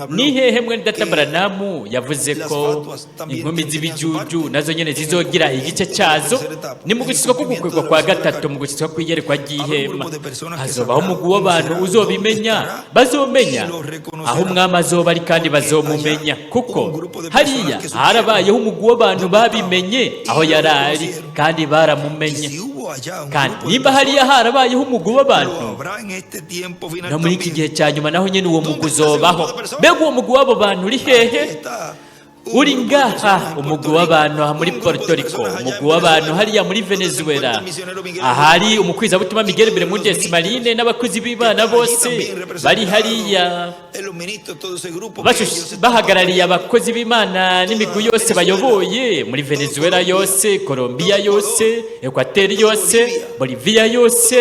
ni hehe mwene data Branamu yavuze ko inkumi z'ibijuju nazo nyene zizogira igice cyazo. ni mu gusizwa k'ugukwegwa kwa gatatu, mu gusizwa kw'iyerekwa ry'ihema, hazobaho umugwi w'abantu uzobimenya, bazomenya aho umwami azoba ari, kandi bazomumenya. kuko hariya harabayeho umugwi w'abantu babimenye aho yari ari, kandi baramumenye. kandi nimba hariya harabayeho umugwi w'abantu, no muri iki gihe cya nyuma naho nyene uwo mugwi uzobaho. mbega uwo mugwi w'abo bantu uri hehe? uri ngaha, umugwi w'abantu aha muri Puerto Rico, umugwi w'abantu hariya muri Venezuela, ahari umukwizabutumwa Miguel Bermúdez Marine n'abakozi b'Imana bose bari hariya bahagarariye abakozi b'Imana n'imigwi yose bayoboye muri Venezuela yose, Colombia yose, Equateur yose, Bolivia yose,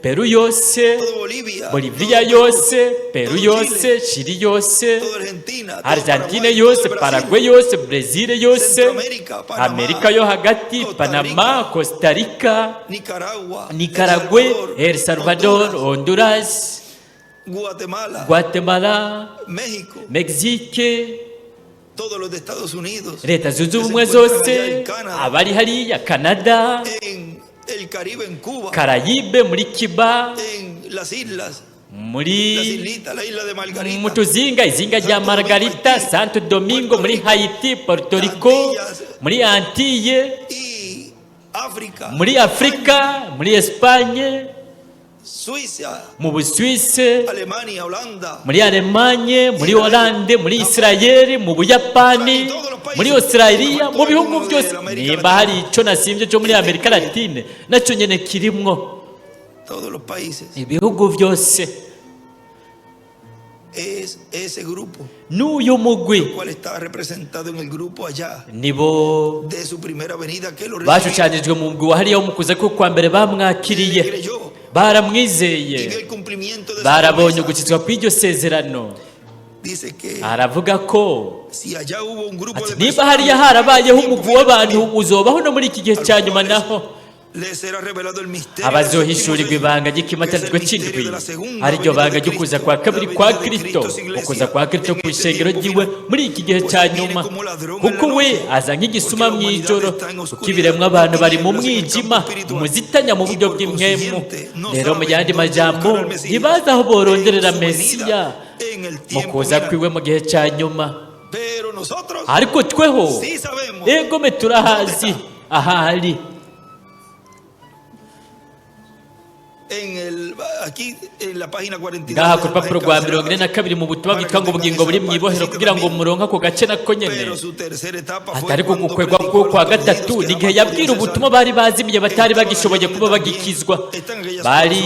Peru yose, todo Bolivia, Bolivia todo yose, Peru todo yose, Chile, Chile yose, todo Argentina, todo Argentina Paraguay, yose, todo Paraguay Brasil, yose, Brazil yose, Centroamérica, Panamá, Amerika yo hagati, Costa Panama, Rica, Costa Rica, Nicaragua, Nicaragua, El Honduras, Salvador, Honduras, Guatemala, Guatemala, México, Mexique, todos los de Estados Unidos, Leta Zunze que se Ubumwe encuentran allá zose, en Canadá, abari hariya Canada, en el Caribe, en Cuba, Carayibe, muri Cuba, en las islas, las muri islitas, la isla de Margarita, mu tuzinga, izinga rya Santo Margarita, Domingo, Santo Domingo, Puerto muri Rico, Haiti, Puerto Rico, Antillas, muri Antille, y África, muri Afrika, muri Espagne, Suiza, mu Busuwise, Alemania, Holanda, muri Alemanye, muri Holande, muri Israeli, mu Buyapani, muri Australia, mu bihugu byose. Nimba hari icyo nasimbye cyo muri Amerika Latine, nacyo nyene kirimwo. todos los países, Ibihugu byose. es ese grupo, N'uyu mugwi el cual está representado en el grupo allá, nibo de su primera venida, que lo recibió bashushanijwe mu mugwi wahariya wo mu kuza ko kwa mbere y bamwakiriye, creyó, y vio baramwizeye, el cumplimiento de su barabonye promesa. gukizwa kw'iryo sezerano. Dice que Aravuga ko si allá hubo un grupo ati de niba hariya personas, harabayeho umugwi w'abantu uzobaho no muri iki gihe cya nyuma naho les será revelado el misterio abazohishurirwa ibanga ry'ikimatanirwa cy'indwi, ariryo banga ryo kuza kwa kabiri kwa Kristo, ukuza kwa Kristo ku ishengero ryiwe muri iki gihe cya nyuma, kuko we aza nk'igisuma mu ijoro, kuko ibiremwa abantu bari mu mwijima, umuzitanya mu buryo bw'impwemu. Rero mu yandi majambo ntibazi aho boronderera Mesiya mu kuza kwiwe mu gihe cya nyuma. Pero nosotros Ariko tweho sí sabemos egome turahazi ahari. aquí en la página 42 ngaha ku rupapuro rwa 42 mu butumwa bwitwa ngo ubugingo buri mu ibohero, kugira ngo muronke ako gace nako nyene. pero su tercera etapa fue Atari ko cuando gukwegwa predicó kwa los gatatu judíos que ni gihe eran yabwira más ubutumwa bari bazimiye batari bagishoboye kuba bagikizwa. Bari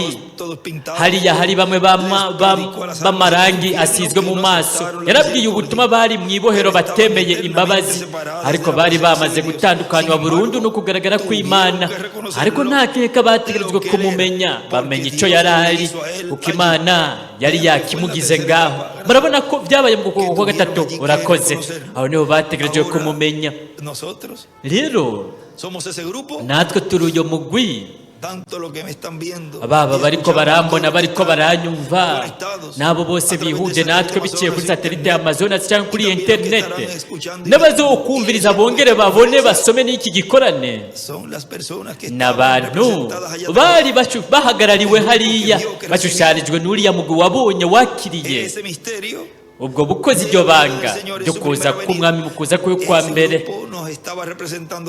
hariya hari bamwe b'amarangi asizwe mu maso. Yarabwiye ubutumwa bari mu ibohero batemeye imbabazi, ariko bari bamaze gutandukanywa burundu no kugaragara kw'Imana, ariko nta keka bategerezwa kumumenya, bamenya icyo yari ari, kuko Imana yari yakimugize ngaho. Murabona ko byabaye mu gukwegwa kwa gatatu. Urakoze, aho niho bategerejwe kumumenya. nosotros Rero somos ese grupo, natwe turi uyo mugwi, tanto lo que me están viendo baba y bariko escuchando, barambona, todos bariko los que están baranyumva, conectados n'abo bose a través bihuje de natwe Amazon, biciye kuri satelite ya Amazon cyangwa kuri y también los que interinete, estarán escuchando y n'abazokumviriza viendo bongere babone basome n'iki gikorane. son las personas que estaban N'abantu representadas allá bari atrás. bahagarariwe hariya, bashushanijwe n'uriya mugwi wabonye wakiriye Ese misterio ubwo bukozi, iryo banga ryo kuza k'umwami mu kuza kwe kwa mbere.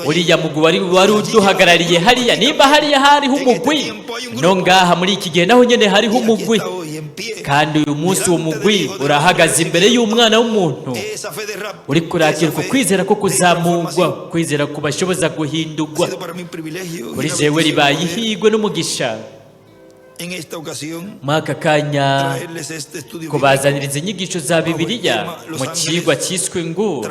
Uriya mugwi wari uduhagarariye hariya. Nimba hariya hariho umugwi, no ngaha muri iki gihe naho nyene hariho umugwi, kandi uyu munsi uwo mugwi urahagaze imbere y'Umwana w'umuntu, uri kurakira ku kwizera ko kuzamurwa, kwizera kubashoboza guhindurwa. Kuri jewe ribaye ihigwe n'umugisha muri aka kanya kubazaniriza inyigisho za Bibiliya mu kigwa cyiswe ngo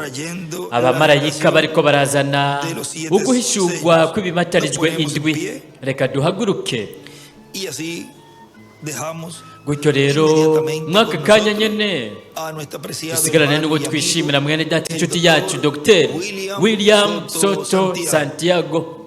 abamarayika bariko barazana uguhishurwa kw'ibimatarijwe indwi. Reka duhaguruke. Gutyo rero muri aka kanya nyene dusigarane n'uwo twishimira mwene data inshuti yacu Dr. William Soto Santiago.